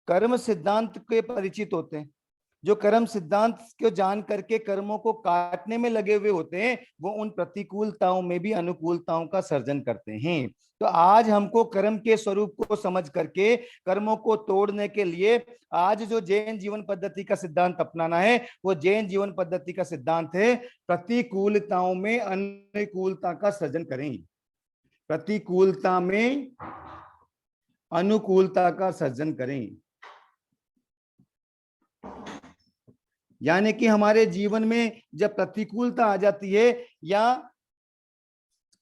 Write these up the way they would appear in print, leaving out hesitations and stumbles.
कर्म सिद्धांत के परिचित होते हैं, जो कर्म सिद्धांत को जान करके कर्मों को काटने में लगे हुए होते हैं, वो उन प्रतिकूलताओं में भी अनुकूलताओं का सर्जन करते हैं। तो आज हमको कर्म के स्वरूप को समझ करके कर्मों को तोड़ने के लिए आज जो जैन जीवन पद्धति का सिद्धांत अपनाना है, वो जैन जीवन पद्धति का सिद्धांत है प्रतिकूलताओं में अनुकूलता का सर्जन करें। प्रतिकूलता में अनुकूलता का सर्जन करें, यानी कि हमारे जीवन में जब प्रतिकूलता आ जाती है या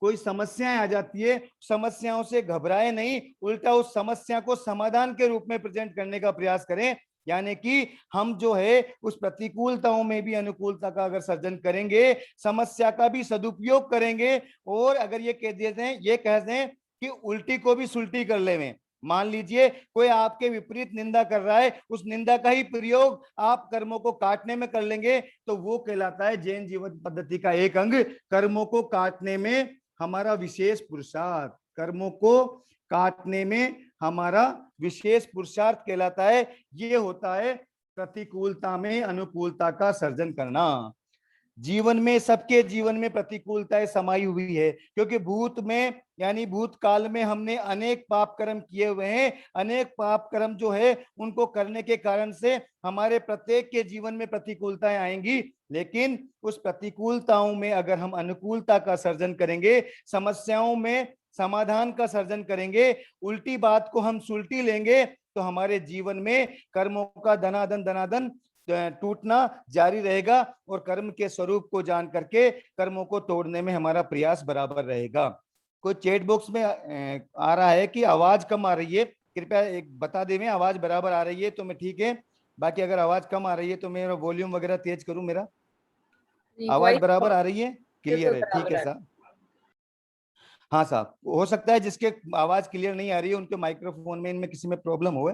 कोई समस्याएं आ जाती है, समस्याओं से घबराए नहीं, उल्टा उस समस्या को समाधान के रूप में प्रेजेंट करने का प्रयास करें। यानी कि हम जो है उस प्रतिकूलताओं में भी अनुकूलता का अगर सर्जन करेंगे, समस्या का भी सदुपयोग करेंगे, और अगर ये कह दें कि उल्टी को भी सुल्टी कर लेवें। मान लीजिए कोई आपके विपरीत निंदा कर रहा है, उस निंदा का ही प्रयोग आप कर्मों को काटने में कर लेंगे, तो वो कहलाता है जैन जीवन पद्धति का एक अंग कर्मों को काटने में हमारा विशेष पुरुषार्थ। कर्मों को काटने में हमारा विशेष पुरुषार्थ कहलाता है। ये होता है प्रतिकूलता में अनुकूलता का सर्जन करना। जीवन में, सबके जीवन में प्रतिकूलताएं समाई हुई है, क्योंकि भूत में यानी भूतकाल में हमने अनेक पाप कर्म किए हुए हैं। अनेक पाप कर्म जो है उनको करने के कारण से हमारे प्रत्येक के जीवन में प्रतिकूलताएं आएंगी, लेकिन उस प्रतिकूलताओं में अगर हम अनुकूलता का सर्जन करेंगे, समस्याओं में समाधान का सर्जन करेंगे, उल्टी बात को हम सुलटी लेंगे, तो हमारे जीवन में कर्मों का धनाधन धनाधन टूटना जारी रहेगा, और कर्म के स्वरूप को जान करके कर्मों को तोड़ने में हमारा प्रयास बराबर रहेगा। कोई चैट बॉक्स में आ रहा है कि आवाज कम आ रही है, कृपया एक बता दें, आवाज बराबर आ रही है तो मैं ठीक है, बाकी अगर आवाज कम आ रही है तो मेरा वॉल्यूम वगैरह तेज करूं। मेरा आवाज बराबर आ रही है, क्लियर है? ठीक है साहब। हाँ साहब, हो सकता है जिसके आवाज क्लियर नहीं आ रही है उनके माइक्रोफोन में इनमें किसी में प्रॉब्लम हो।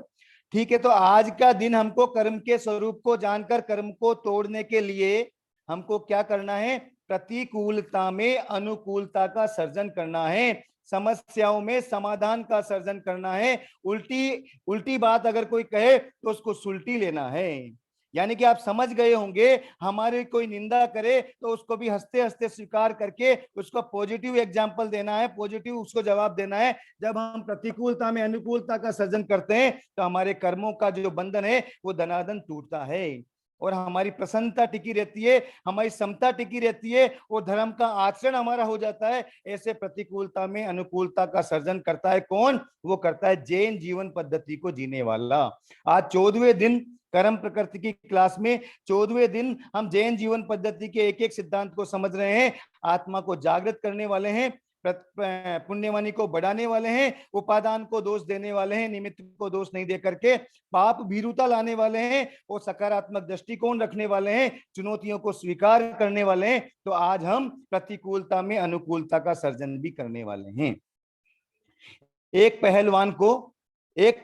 ठीक है, तो आज का दिन हमको कर्म के स्वरूप को जानकर कर्म को तोड़ने के लिए हमको क्या करना है? प्रतिकूलता में अनुकूलता का सर्जन करना है, समस्याओं में समाधान का सर्जन करना है। उल्टी बात अगर कोई कहे तो उसको सुलटी लेना है। यानी कि आप समझ गए होंगे, हमारे कोई निंदा करे तो उसको भी हंसते हंसते स्वीकार करके उसको पॉजिटिव एग्जाम्पल देना है, पॉजिटिव उसको जवाब देना है। जब हम प्रतिकूलता में अनुकूलता का सर्जन करते हैं तो हमारे कर्मों का जो बंधन है वो धनाधन टूटता है, और हमारी प्रसन्नता टिकी रहती है, हमारी समता टिकी रहती है, और धर्म का आचरण हमारा हो जाता है। ऐसे प्रतिकूलता में अनुकूलता का सर्जन करता है कौन? वो करता है जैन जीवन पद्धति को जीने वाला। आज 14वें दिन कर्म प्रकृति की क्लास में 14वें दिन हम जैन जीवन पद्धति के एक एक सिद्धांत को समझ रहे हैं। आत्मा को जागृत करने वाले हैं, पुण्यवानी को बढ़ाने वाले हैं, उपादान को दोष देने वाले हैं, निमित्त को दोष नहीं दे करके पाप भीरुता लाने वाले हैं, और सकारात्मक दृष्टिकोण रखने वाले हैं, चुनौतियों को स्वीकार करने वाले हैं। तो आज हम प्रतिकूलता में अनुकूलता का सर्जन भी करने वाले हैं। एक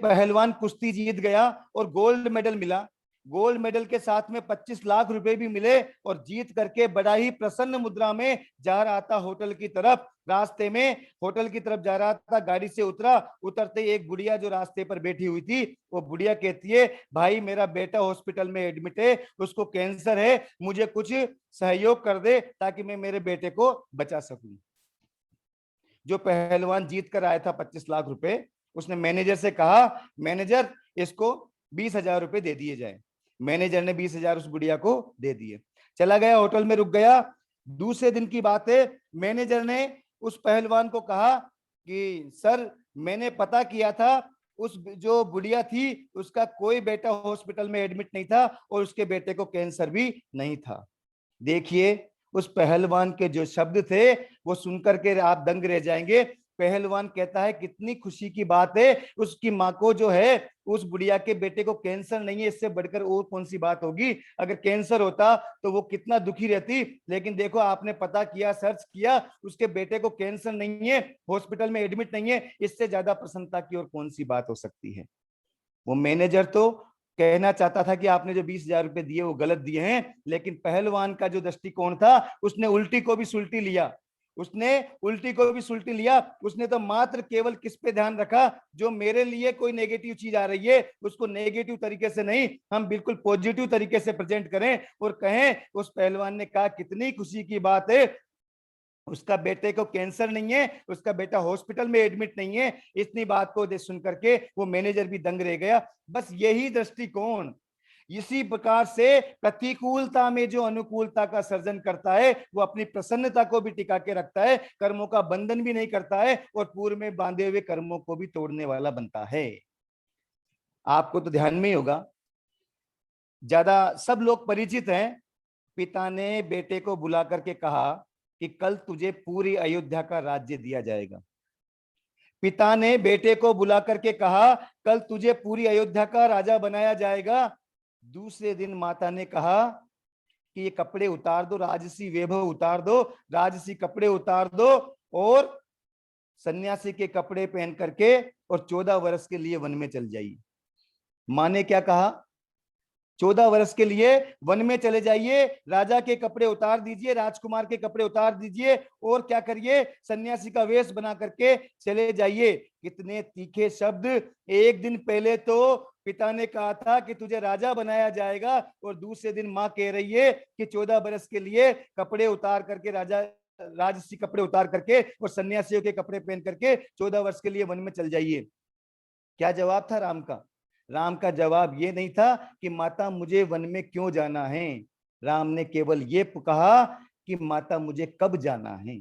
पहलवान कुश्ती जीत गया और गोल्ड मेडल मिला। गोल्ड मेडल के साथ में 25 लाख रुपए भी मिले, और जीत करके बड़ा ही प्रसन्न मुद्रा में जा रहा था होटल की तरफ। रास्ते में होटल की तरफ जा रहा था, गाड़ी से उतरते एक बुढ़िया जो रास्ते पर बैठी हुई थी, वो बुढ़िया कहती है, भाई मेरा बेटा हॉस्पिटल में एडमिट है, उसको कैंसर है, मुझे कुछ सहयोग कर दे ताकि मैं मेरे बेटे को बचा सकूं। जो पहलवान जीत कर आया था 25 लाख रुपए, उसने मैनेजर से कहा, मैनेजर इसको 20,000 रुपए दे दिए जाए। मैनेजर ने 20,000 उस बुढ़िया को दे दिए, चला गया, होटल में रुक गया। दूसरे दिन की बात है, मैनेजर ने उस पहलवान को कहा कि सर मैंने पता किया था, उस जो बुढ़िया थी उसका कोई बेटा हॉस्पिटल में एडमिट नहीं था, और उसके बेटे को कैंसर भी नहीं था। देखिए उस पहलवान के जो शब्द थे वो सुनकर के आप दंग रह जाएंगे। पहलवान कहता है कितनी खुशी की बात है, उसकी माँ को जो है, उस बुढ़िया के बेटे को कैंसर नहीं है, इससे बढ़कर और कौन सी बात होगी। अगर कैंसर होता तो वो कितना दुखी रहती, लेकिन देखो आपने पता किया, सर्च किया, उसके बेटे को कैंसर नहीं है, हॉस्पिटल में एडमिट नहीं है, इससे ज्यादा प्रसन्नता की और कौन सी बात हो सकती है। वो मैनेजर तो कहना चाहता था कि आपने जो 20,000 रुपए दिए वो गलत दिए हैं, लेकिन पहलवान का जो दृष्टिकोण था उसने उल्टी को भी सुलटी लिया। उसने उल्टी को भी सुल्टी लिया। उसने तो मात्र केवल किस पे ध्यान रखा, जो मेरे लिए कोई नेगेटिव चीज आ रही है उसको नेगेटिव तरीके से नहीं, हम बिल्कुल पॉजिटिव तरीके से प्रेजेंट करें और कहें उस पहलवान ने कहा कितनी खुशी की बात है, उसका बेटे को कैंसर नहीं है, उसका बेटा हॉस्पिटल में एडमिट नहीं है। इतनी बात को सुन करके वो मैनेजर भी दंग रह गया। बस यही दृष्टिकोण, इसी प्रकार से प्रतिकूलता में जो अनुकूलता का सर्जन करता है वो अपनी प्रसन्नता को भी टिका के रखता है, कर्मों का बंधन भी नहीं करता है और पूर्व में बांधे हुए कर्मों को भी तोड़ने वाला बनता है। आपको तो ध्यान में ही होगा, ज्यादा सब लोग परिचित हैं। पिता ने बेटे को बुला करके कहा कि कल तुझे पूरी अयोध्या का राज्य दिया जाएगा। पिता ने बेटे को बुला करके कहा कल तुझे पूरी अयोध्या का राजा बनाया जाएगा। दूसरे दिन माता ने कहा कि ये कपड़े उतार दो, राजसी वैभव उतार दो, राजसी कपड़े उतार दो और सन्यासी के कपड़े पहन करके और 14 वर्ष के लिए वन में चल जाइए। माँ ने क्या कहा, 14 वर्ष के लिए वन में चले जाइए, राजा के कपड़े उतार दीजिए, राजकुमार के कपड़े उतार दीजिए और क्या करिए, सन्यासी का वेश बना करके चले जाइए। कितने तीखे शब्द। एक दिन पहले तो पिता ने कहा था कि तुझे राजा बनाया जाएगा और दूसरे दिन माँ कह रही है कि 14 वर्ष के लिए कपड़े उतार करके, राजसी कपड़े उतार करके और सन्यासियों के कपड़े पहन करके 14 वर्ष के लिए वन में चल जाइए। क्या जवाब था राम का? राम का जवाब ये नहीं था कि माता मुझे वन में क्यों जाना है, राम ने केवल ये कहा कि माता मुझे कब जाना है।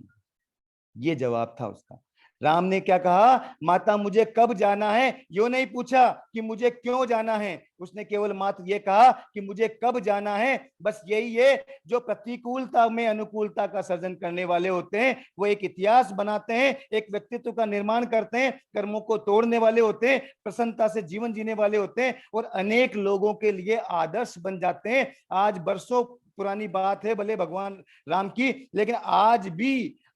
ये जवाब था उसका। राम ने क्या कहा, माता मुझे कब जाना है। यो नहीं पूछा कि मुझे क्यों जाना है, उसने केवल मात्र ये कहा कि मुझे कब जाना है। बस यही है जो प्रतिकूलता में अनुकूलता का सर्जन करने वाले होते हैं। वो एक इतिहास बनाते हैं, एक व्यक्तित्व का निर्माण करते हैं, कर्मों को तोड़ने वाले होते हैं, प्रसन्नता से जीवन जीने वाले होते हैं और अनेक लोगों के लिए आदर्श बन जाते हैं। आज बरसों पुरानी बात है भले भगवान राम की, लेकिन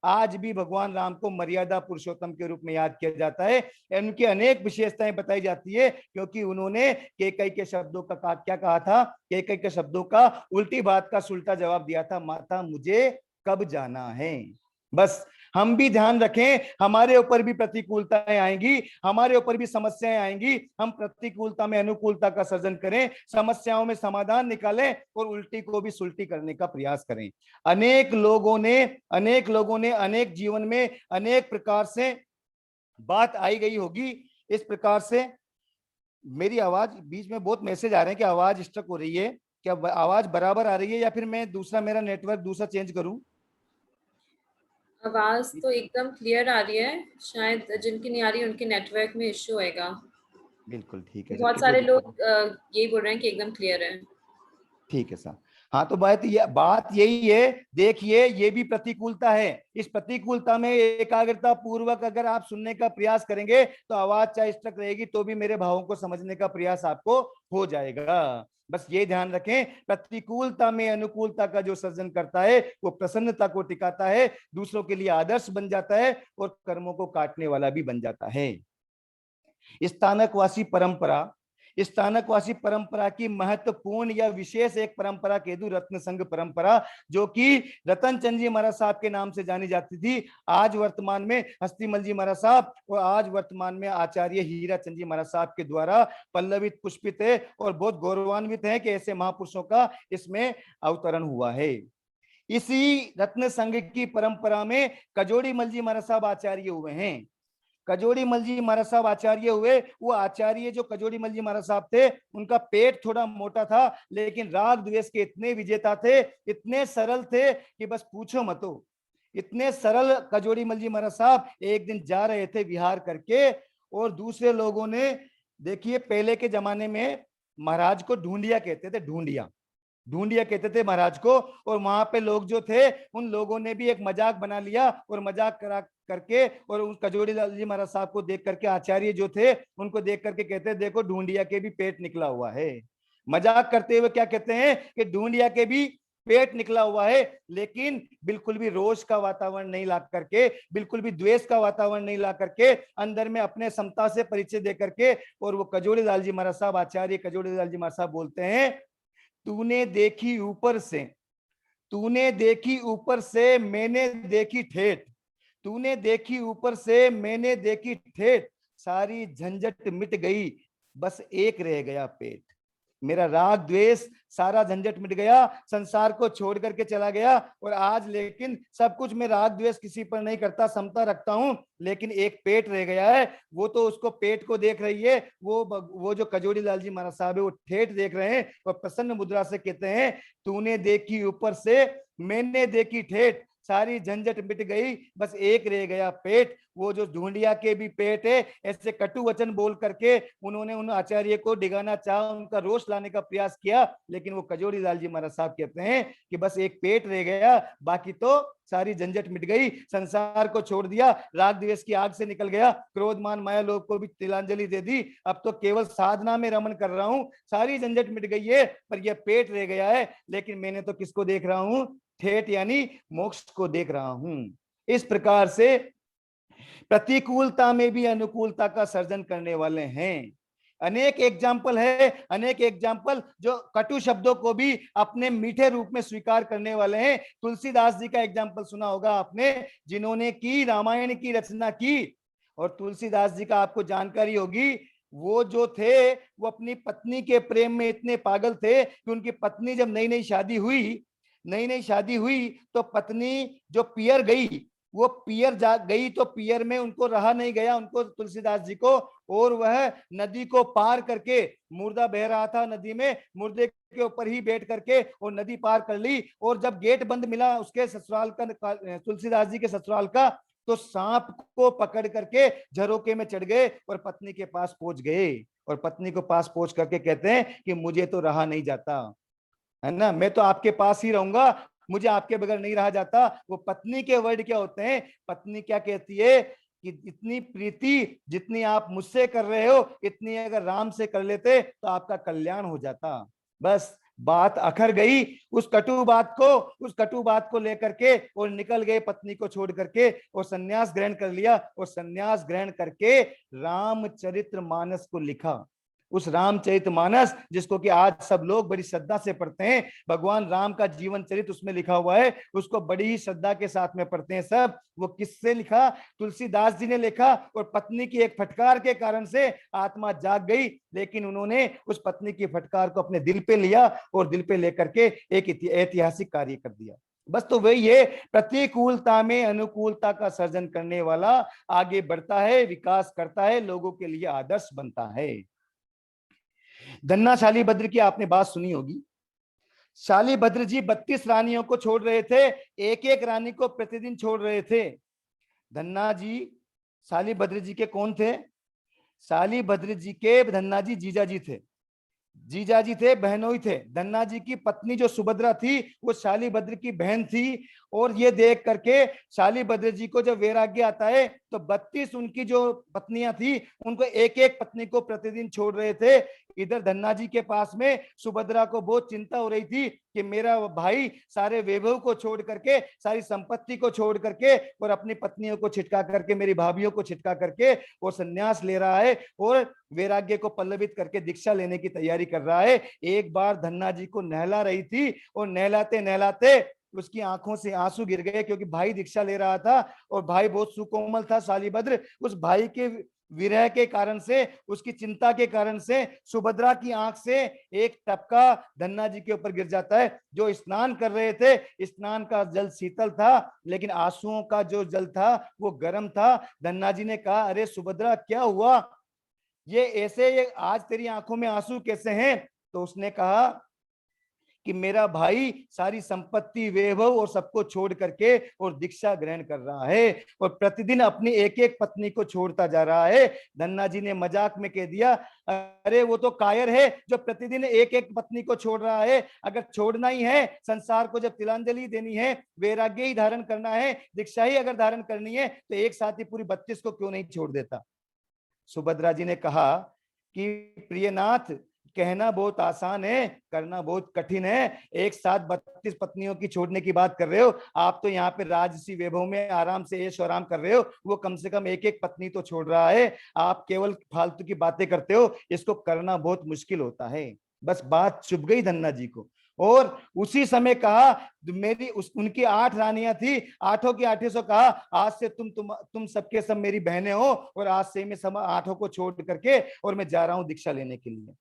आज भी भगवान राम को मर्यादा पुरुषोत्तम के रूप में याद किया जाता है। उनकी अनेक विशेषताएं बताई जाती है क्योंकि उन्होंने कैकेयी के शब्दों का क्या कहा था, कैकेयी के शब्दों का उल्टी बात का सुलटा जवाब दिया था, माता मुझे कब जाना है। बस हम भी ध्यान रखें, हमारे ऊपर भी प्रतिकूलताएं आएंगी, हमारे ऊपर भी समस्याएं आएंगी। हम प्रतिकूलता में अनुकूलता का सर्जन करें, समस्याओं में समाधान निकालें और उल्टी को भी सुलटी करने का प्रयास करें। अनेक लोगों ने अनेक जीवन में अनेक प्रकार से बात आई गई होगी। इस प्रकार से मेरी आवाज बीच में बहुत मैसेज आ रहे हैं कि आवाज स्टक हो रही है, क्या आवाज बराबर आ रही है या फिर मैं दूसरा मेरा नेटवर्क दूसरा चेंज करूं? आवाज तो एकदम क्लियर आ रही है, शायद जिनकी नहीं आ रही उनके नेटवर्क में इश्यू होएगा। बिल्कुल ठीक है सर, बहुत कोई सारे दिक्कत नहीं। लोग यही बोल रहे हैं कि एकदम क्लियर है। ठीक है सर। हाँ तो बात यही है, देखिए ये भी प्रतिकूलता है। इस प्रतिकूलता में एकाग्रता पूर्वक अगर आप सुनने का प्रयास करेंगे तो आवाज चाहे स्टक रहेगी तो भी मेरे भावों को समझने का प्रयास आपको हो जाएगा। बस ये ध्यान रखें, प्रतिकूलता में अनुकूलता का जो सर्जन करता है वो प्रसन्नता को टिकाता है, दूसरों के लिए आदर्श बन जाता है और कर्मों को काटने वाला भी बन जाता है। स्थानकवासी परंपरा की महत्वपूर्ण या विशेष एक परंपरा कह दूं, रत्न संघ परंपरा, जो कि रतन चंद जी महाराज साहब के नाम से जानी जाती थी। आज वर्तमान में हस्तीमल जी महाराज साहब और आज वर्तमान में आचार्य हीरा चंद जी महाराज साहब के द्वारा पल्लवित पुष्पित है और बहुत गौरवान्वित है कि ऐसे महापुरुषों का इसमें अवतरण हुआ है। इसी रत्न संघ की परंपरा में कजोड़ी मल जी महाराज साहब आचार्य हुए हैं। कजोड़ी मल जी महाराज साहब आचार्य हुए। वो आचार्य जो कजोड़ी मल जी महाराज साहब थे, उनका पेट थोड़ा मोटा था लेकिन राग द्वेष के इतने विजेता थे, इतने सरल थे कि बस पूछो मत। इतने सरल कजोड़ी मल जी महाराज साहब एक दिन जा रहे थे विहार करके और दूसरे लोगों ने, देखिए पहले के जमाने में महाराज को ढूंढिया कहते थे, ढूंढिया कहते थे महाराज को। और वहां पे लोग जो थे उन लोगों ने भी एक मजाक बना लिया और मजाक करा करके और उस कजोड़ी लाल जी महाराज साहब को देख करके आचार्य जो थे उनको देख करके कहते देखो ढूंढिया के भी पेट निकला हुआ है। मजाक करते हुए क्या कहते हैं कि ढूंढिया के भी पेट निकला हुआ है, लेकिन बिल्कुल भी रोष का वातावरण नहीं ला करके, बिल्कुल भी द्वेष का वातावरण नहीं ला करके, अंदर में अपने समता से परिचय दे करके। और वो कजोड़ी लाल जी महाराज साहब, आचार्य कजोड़ी लाल जी महाराज साहब बोलते हैं, तूने देखी ऊपर से मैंने देखी ठेठ। तूने देखी ऊपर से, मैंने देखी ठेठ, सारी झंझट मिट गई, बस एक रह गया पेट। मेरा राग द्वेष सारा झंझट मिट गया, संसार को छोड़ करके चला गया, और आज लेकिन सब कुछ मैं राग द्वेष किसी पर नहीं करता, समता रखता हूं, लेकिन एक पेट रह गया है। वो तो उसको पेट को देख रही है, वो जो कजोड़ी लाल जी महाराज साहब है वो ठेठ देख रहे हैं, और प्रसन्न मुद्रा से कहते हैं, तूने देखी ऊपर से, मैंने देखी ठेठ, सारी झंझट मिट गई, बस एक रह गया पेट। वो जो ढूंढिया के भी पेट है, ऐसे कटु वचन बोल करके उन्होंने उन आचार्य को डिगाना चाहा, उनका रोष लाने का प्रयास किया, लेकिन वो कजोड़ी लाल जी महाराज साहब कहते हैं कि बस एक पेट रह गया, बाकी तो सारी झंझट मिट गई, संसार को छोड़ दिया, राग द्वेष की आग से निकल गया, क्रोध मान माया लोभ को भी तिलांजलि दे दी, अब तो केवल साधना में रमन कर रहा हूं, सारी झंझट मिट गई है, पर यह पेट रह गया है। लेकिन मैंने तो किसको देख रहा हूं? ठेठ यानी मोक्ष को देख रहा हूं। इस प्रकार से प्रतिकूलता में भी अनुकूलता का सर्जन करने वाले हैं। अनेक एग्जाम्पल है, अनेक एग्जाम्पल जो कटु शब्दों को भी अपने मीठे रूप में स्वीकार करने वाले हैं। तुलसीदास जी का एग्जाम्पल सुना होगा आपने, जिन्होंने की रामायण की रचना की, और तुलसीदास जी का आपको जानकारी होगी, वो जो थे वो अपनी पत्नी के प्रेम में इतने पागल थे कि उनकी पत्नी जब नई नई शादी हुई तो पत्नी जो पियर गई, वो पियर जा गई तो पियर में उनको रहा नहीं गया, उनको तुलसीदास जी को, और वह नदी को पार करके, मुर्दा बह रहा था नदी में, मुर्दे के ऊपर ही बैठ करके और नदी पार कर ली, और जब गेट बंद मिला उसके ससुराल का, तुलसीदास जी के ससुराल का, तो सांप को पकड़ करके झरोके में चढ़ गए और पत्नी के पास पहुंच गए, और पत्नी को पास पहुंच करके कहते हैं कि मुझे तो रहा नहीं जाता है ना, मैं तो आपके पास ही रहूंगा, मुझे आपके बगैर नहीं रहा जाता। वो पत्नी के वर्ड क्या होते हैं? पत्नी क्या कहती है कि इतनी प्रीति जितनी आप मुझसे कर रहे हो, इतनी अगर राम से कर लेते तो आपका कल्याण हो जाता। बस बात अखर गई, उस कटु बात को लेकर के और निकल गए पत्नी को छोड़ करके, और सन्यास ग्रहण कर लिया, और सन्यास ग्रहण करके रामचरितमानस को लिखा। उस रामचरितमानस जिसको कि आज सब लोग बड़ी श्रद्धा से पढ़ते हैं, भगवान राम का जीवन चरित्र उसमें लिखा हुआ है, उसको बड़ी ही श्रद्धा के साथ में पढ़ते हैं सब। वो किससे लिखा? तुलसीदास जी ने लिखा, और पत्नी की एक फटकार के कारण से आत्मा जाग गई, लेकिन उन्होंने उस पत्नी की फटकार को अपने दिल पे लिया, और दिल पे लेकर के एक ऐतिहासिक कार्य कर दिया। बस तो वही है, प्रतिकूलता में अनुकूलता का सर्जन करने वाला आगे बढ़ता है, विकास करता है, लोगों के लिए आदर्श बनता है। धन्ना शालीभद्र की आपने बात सुनी होगी। शालीभद्र जी 32 रानियों को छोड़ रहे थे, एक एक रानी को प्रतिदिन छोड़ रहे थे। धन्ना जी शालीभद्र जी के कौन थे? शालीभद्र जी के धन्ना जी जीजा जी थे, बहनोई थे। धन्ना जी की पत्नी जो सुभद्रा थी वो शालीभद्र की बहन थी, और ये देख करके शालीभद्र जी को जब वैराग्य आता है तो 32 उनकी जो पत्नियां थी उनको एक एक पत्नी को प्रतिदिन छोड़ रहे थे। इधर धन्ना जी के पास में सुभद्रा को बहुत चिंता हो रही थी कि मेरा भाई सारे वैभव को छोड़ करके, सारी संपत्ति को छोड़ करके, और अपनी पत्नियों को छिटका करके, मेरी भाभियों को छिटका करके वो संन्यास ले रहा है, और वैराग्य को पल्लवित करके दीक्षा लेने की तैयारी कर रहा है। एक बार धन्ना जी को नहला रही थी, और नहलाते नहलाते उसकी आंखों से आंसू गिर गए, क्योंकि भाई दीक्षा ले रहा था, और भाई बहुत सुकोमल था शालीभद्र। उस भाई के विरह के कारण से, उसकी चिंता के कारण से सुभद्रा की आंख से एक टपका धन्ना जी के ऊपर गिर जाता है। जो स्नान कर रहे थे, स्नान का जल शीतल था, लेकिन आंसुओं का जो जल था वो गर्म था। धन्ना जी ने कहा, अरे सुभद्रा क्या हुआ, ये ऐसे ये आज तेरी आंखों में आंसू कैसे हैं? तो उसने कहा कि मेरा भाई सारी संपत्ति, वैभव और सबको छोड़ करके और दीक्षा ग्रहण कर रहा है, और प्रतिदिन अपनी एक एक पत्नी को छोड़ता जा रहा है। धन्ना जी ने मजाक में कह दिया, अरे वो तो कायर है जो प्रतिदिन एक एक पत्नी को छोड़ रहा है। अगर छोड़ना ही है, संसार को जब तिलांजलि देनी है, वैराग्य ही धारण करना है, दीक्षा ही अगर धारण करनी है, तो एक साथ ही पूरी 32 को क्यों नहीं छोड़ देता? सुभद्रा जी ने कहा कि प्रियनाथ, कहना बहुत आसान है, करना बहुत कठिन है। एक साथ 32 पत्नियों की छोड़ने की बात कर रहे हो आप, तो यहाँ पे राजसी वैभव में आराम से ऐश आराम कर रहे हो, वो कम से कम एक एक पत्नी तो छोड़ रहा है। आप केवल फालतू की बातें करते हो, इसको करना बहुत मुश्किल होता है। बस बात चुभ गई धन्ना जी को। और उसी समय कहा, मेरी उनकी 8 रानियां थी, आठों की आठों से कहा आज से तुम सबके सब मेरी बहनें हो, और आज से मैं सब 8 को छोड़ करके और मैं जा रहा हूं दीक्षा लेने के लिए।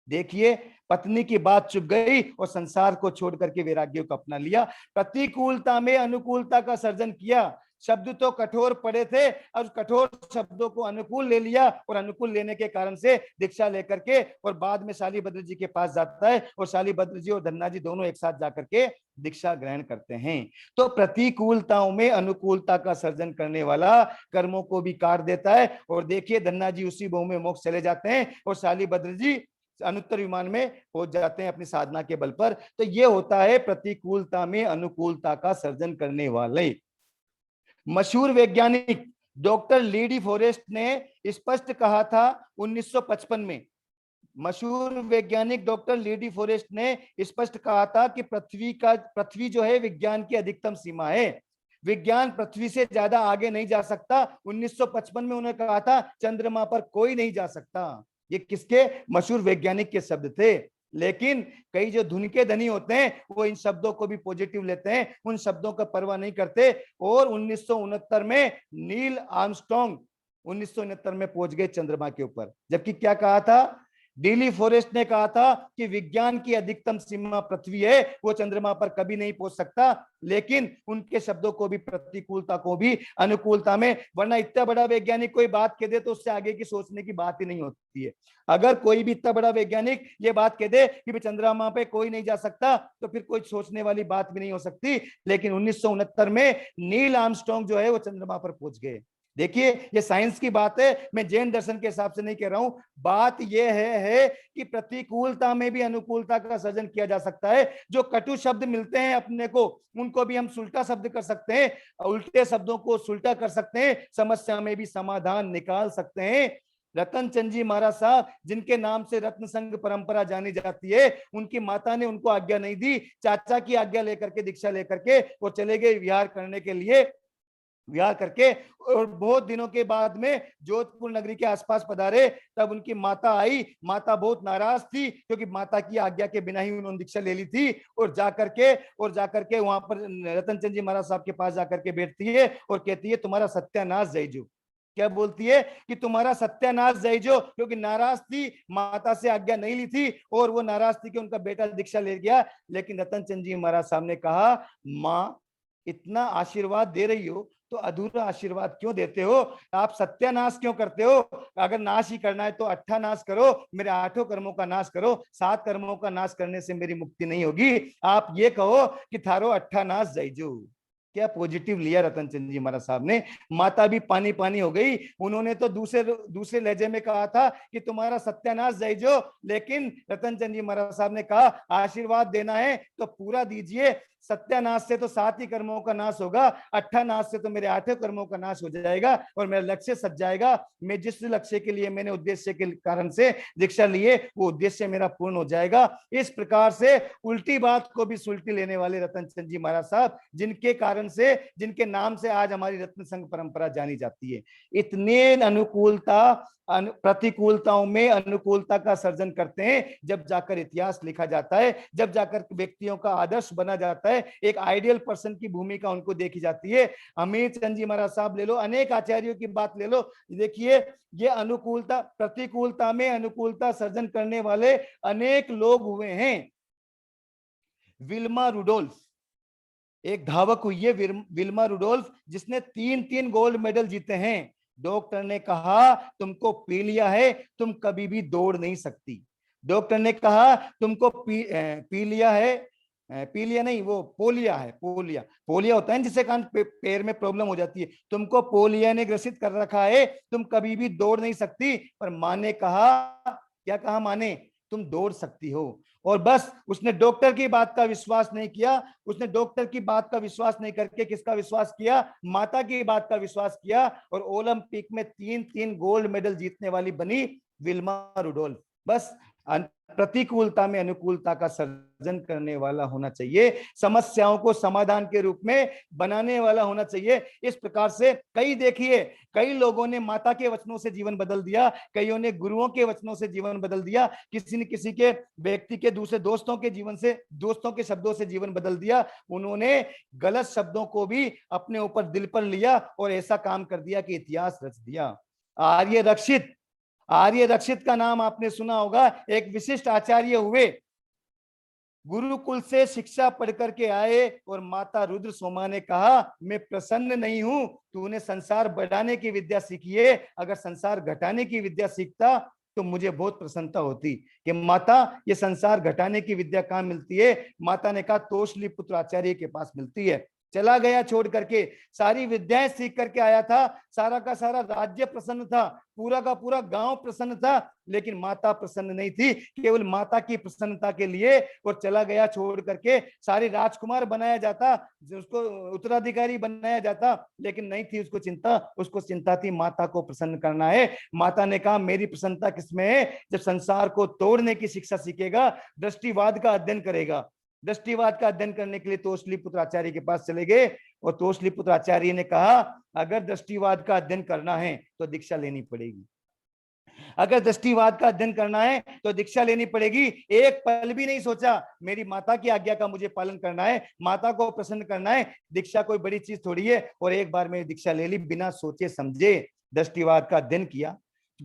देखिए, पत्नी की बात चुप गई और संसार को छोड़ करके वैराग्य को अपना लिया। प्रतिकूलता में अनुकूलता का सर्जन किया। शब्द तो कठोर पड़े थे, और कठोर शब्दों को अनुकूल ले लिया, और अनुकूल लेने के कारण से दीक्षा लेकर के और बाद में शालीभद्र जी के पास जाता है, और शालीभद्र जी और धन्ना जी दोनों एक साथ जाकर के दीक्षा ग्रहण करते हैं। तो प्रतिकूलताओं में अनुकूलता का सर्जन करने वाला कर्मों को भी काट देता है। और देखिए, धन्ना जी उसी भूमि में मोक्ष चले जाते हैं, और शालीभद्र जी अनुत्तर विमान में पहुंच जाते हैं अपनी साधना के बल पर। तो ये होता है प्रतिकूलता में अनुकूलता का सर्जन करने वाले। मशहूर वैज्ञानिक डॉक्टर लीडी फॉरेस्ट ने स्पष्ट कहा था 1955 में, मशहूर वैज्ञानिक डॉक्टर लीडी फॉरेस्ट ने स्पष्ट कहा था कि पृथ्वी जो है विज्ञान की अधिकतम सीमा है, विज्ञान पृथ्वी से ज्यादा आगे नहीं जा सकता। 1955 में उन्होंने कहा था चंद्रमा पर कोई नहीं जा सकता। ये किसके? मशहूर वैज्ञानिक के शब्द थे। लेकिन कई जो धुन के धनी होते हैं वो इन शब्दों को भी पॉजिटिव लेते हैं, उन शब्दों का परवाह नहीं करते। और 1969 में नील आर्मस्ट्रॉन्ग 1969 में पहुंच गए चंद्रमा के ऊपर। जबकि क्या कहा था? डेली फॉरेस्ट ने कहा था कि विज्ञान की अधिकतम सीमा पृथ्वी है, वो चंद्रमा पर कभी नहीं पहुंच सकता। लेकिन उनके शब्दों को भी प्रतिकूलता को भी अनुकूलता में, वरना इतना बड़ा वैज्ञानिक कोई बात कह दे तो उससे आगे की सोचने की बात ही नहीं होती है। अगर कोई भी इतना बड़ा वैज्ञानिक ये बात कह दे कि चंद्रमा पे कोई नहीं जा सकता, तो फिर कोई सोचने वाली बात भी नहीं हो सकती। लेकिन 1969 में नील आर्मस्ट्रॉन्ग जो है वो चंद्रमा पर पहुंच गए। देखिए, ये साइंस की बात है, मैं जैन दर्शन के हिसाब से नहीं कह रहा हूं। बात यह है कि प्रतिकूलता में भी अनुकूलता का सर्जन किया जा सकता है। जो कटु शब्द मिलते हैं अपने को, उनको भी हम सुलटा शब्द कर सकते हैं, उल्टे शब्दों को सुलटा कर सकते हैं, समस्या में भी समाधान निकाल सकते हैं। रतन चंद जी महाराज साहब, जिनके नाम से रत्न संघ परंपरा जानी जाती है, उनकी माता ने उनको आज्ञा नहीं दी, चाचा की आज्ञा लेकर के, दीक्षा लेकर के वो चले गए विहार करने के लिए। विहार करके और बहुत दिनों के बाद में जोधपुर नगरी के आसपास पधारे, तब उनकी माता आई। माता बहुत नाराज थी, क्योंकि माता की आज्ञा के बिना ही उन्होंने दीक्षा ले ली थी। और जाकर के वहां पर रतन चंद जी महाराज साहब के पास जाकर के बैठती है और कहती है तुम्हारा सत्यानाश जयजो। क्या बोलती है? कि तुम्हारा सत्यानाश जयजो, क्योंकि नाराज थी, माता से आज्ञा नहीं ली थी, और वो नाराज थी कि उनका बेटा दीक्षा ले गया। लेकिन रतन चंद जी महाराज साहब ने कहा, माँ इतना आशीर्वाद दे रही हो तो अधूरा आशीर्वाद क्यों देते हो? आप सत्यानाश क्यों करते हो? अगर नाश ही करना है तो 8 नाश करो, मेरे 8 कर्मों का नाश करो। 7 कर्मों का नाश करने से मेरी मुक्ति नहीं होगी। आप ये कहो कि थारो 8 नाश जयजू। क्या पॉजिटिव लिया रतन चंद जी महाराज साहब ने। माता भी पानी पानी हो गई। उन्होंने तो दूसरे लहजे में कहा था कि तुम्हारा सत्यानाश जयजो, लेकिन रतन चंद जी महाराज साहब ने कहा आशीर्वाद देना है तो पूरा दीजिए। सत्यानाश से तो 7 ही कर्मों का नाश होगा, 8 नाश से तो मेरे 8 कर्मों का नाश हो जाएगा और मेरा लक्ष्य सज जाएगा। मैं जिस लक्ष्य के लिए मैंने उद्देश्य के कारण से दीक्षा लिए, वो उद्देश्य मेरा पूर्ण हो जाएगा। इस प्रकार से उल्टी बात को भी सुलटी लेने वाले रतन चंद जी महाराज साहब, जिनके कारण से, जिनके नाम से आज हमारी रत्न संघ परंपरा जानी जाती है। इतने अनुकूलता प्रतिकूलताओं में अनुकूलता का सर्जन करते हैं, जब जाकर इतिहास लिखा जाता है, जब जाकर व्यक्तियों का आदर्श बना जाता है, एक आइडियल पर्सन की भूमिका उनको देखी जाती है। अमीर चंद जी महाराज साहब ले लो, अनेक आचार्यों की बात ले लो, देखिए ये अनुकूलता, प्रतिकूलता में अनुकूलता सर्जन करने वाले अनेक लोग हुए हैं। विल्मा रुडोल्फ एक धावक हुई है, विल्मा रुडोल्फ, जिसने 3 गोल्ड मेडल जीते हैं। डॉक्टर ने कहा तुमको पीलिया है, तुम कभी भी दौड़ नहीं सकती। डॉक्टर ने कहा तुमको पीलिया है, पीलिया नहीं, वो पोलिया है। पोलिया होता है जिससे कारण पैर में प्रॉब्लम हो जाती है। तुमको पोलिया ने ग्रसित कर रखा है, तुम कभी भी दौड़ नहीं सकती। पर माँ ने कहा, क्या कहा माँ ने? तुम दौड़ सकती हो। और बस उसने डॉक्टर की बात का विश्वास नहीं किया, उसने डॉक्टर की बात का विश्वास नहीं करके किसका विश्वास किया? माता की बात का विश्वास किया। और ओलंपिक में 3 गोल्ड मेडल जीतने वाली बनी विल्मा रुडोल्फ। बस प्रतिकूलता में अनुकूलता का सर्जन करने वाला होना चाहिए, समस्याओं को समाधान के रूप में बनाने वाला होना चाहिए। इस प्रकार से देखिए कई लोगों ने माता के वचनों से जीवन बदल दिया, कईयों ने गुरुओं के वचनों से जीवन बदल दिया, किसी ने किसी के व्यक्ति के दूसरे दोस्तों के जीवन से, दोस्तों के शब्दों से जीवन बदल दिया। उन्होंने गलत शब्दों को भी अपने ऊपर दिल पर लिया और ऐसा काम कर दिया कि इतिहास रच दिया। आर्य रक्षित का नाम आपने सुना होगा। एक विशिष्ट आचार्य हुए, गुरुकुल से शिक्षा पढ़ करके आए और माता रुद्र सोमा ने कहा, मैं प्रसन्न नहीं हूं, तूने संसार बढ़ाने की विद्या सीखी है, अगर संसार घटाने की विद्या सीखता तो मुझे बहुत प्रसन्नता होती। कि माता ये संसार घटाने की विद्या कहाँ मिलती है? माता ने कहा तोषली पुत्र आचार्य के पास मिलती है। चला गया छोड़ करके, सारी विद्याएं सीख करके आया था, सारा का सारा राज्य प्रसन्न था, पूरा का पूरा गांव प्रसन्न था, लेकिन माता प्रसन्न नहीं थी। केवल माता की प्रसन्नता के लिए और चला गया छोड़ करके। सारी राजकुमार बनाया जाता, उसको उत्तराधिकारी बनाया जाता, लेकिन नहीं थी उसको चिंता। उसको चिंता थी माता को प्रसन्न करना है। माता ने कहा मेरी प्रसन्नता किसमें है? जब संसार को तोड़ने की शिक्षा सीखेगा, दृष्टिवाद का अध्ययन करेगा। दृष्टिवाद का अध्ययन करने के लिए तोषली पुत्र आचार्य के पास चले गए और तोषली पुत्र आचार्य ने कहा अगर दृष्टिवाद का अध्ययन करना है तो दीक्षा लेनी पड़ेगी। अगर दृष्टिवाद का अध्ययन करना है तो दीक्षा लेनी पड़ेगी। एक पल भी नहीं सोचा, मेरी माता की आज्ञा का मुझे पालन करना है, माता को प्रसन्न करना है, दीक्षा कोई बड़ी चीज थोड़ी है। और एक बार मैंने दीक्षा ले ली, बिना सोचे समझे दृष्टिवाद का अध्ययन किया,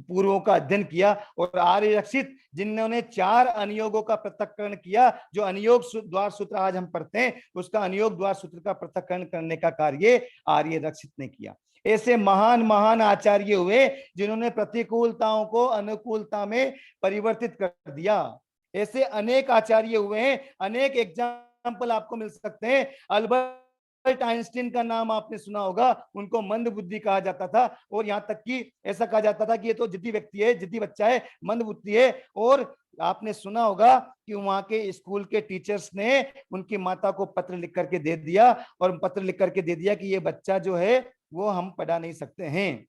पूर्वों का अध्ययन किया। और आर्य रक्षित जिन्होंने 4 अनुयोगों का पृथक्करण किया, जो अनुयोग द्वार सूत्र आज हम पढ़ते हैं, उसका अनुयोग द्वार सूत्र का पृथक्करण करने का कार्य आर्य रक्षित ने किया। ऐसे महान महान आचार्य हुए जिन्होंने प्रतिकूलताओं को अनुकूलता में परिवर्तित कर दिया। ऐसे अनेक आचार्य हुए हैं, अनेक एग्जाम्पल आपको मिल सकते हैं। अल्बर्ट आइंस्टीन का नाम आपने सुना होगा, उनको मंद बुद्धि कहा जाता था, और यहां तक कि ऐसा कहा जाता था कि ये तो जिद्दी व्यक्ति है, जिद्दी बच्चा है, मंद बुद्धि है। और आपने सुना होगा कि वहां के स्कूल के टीचर्स ने उनकी माता को पत्र लिख करके दे दिया, और पत्र लिख करके दे दिया कि ये बच्चा जो है वो हम पढ़ा नहीं सकते हैं।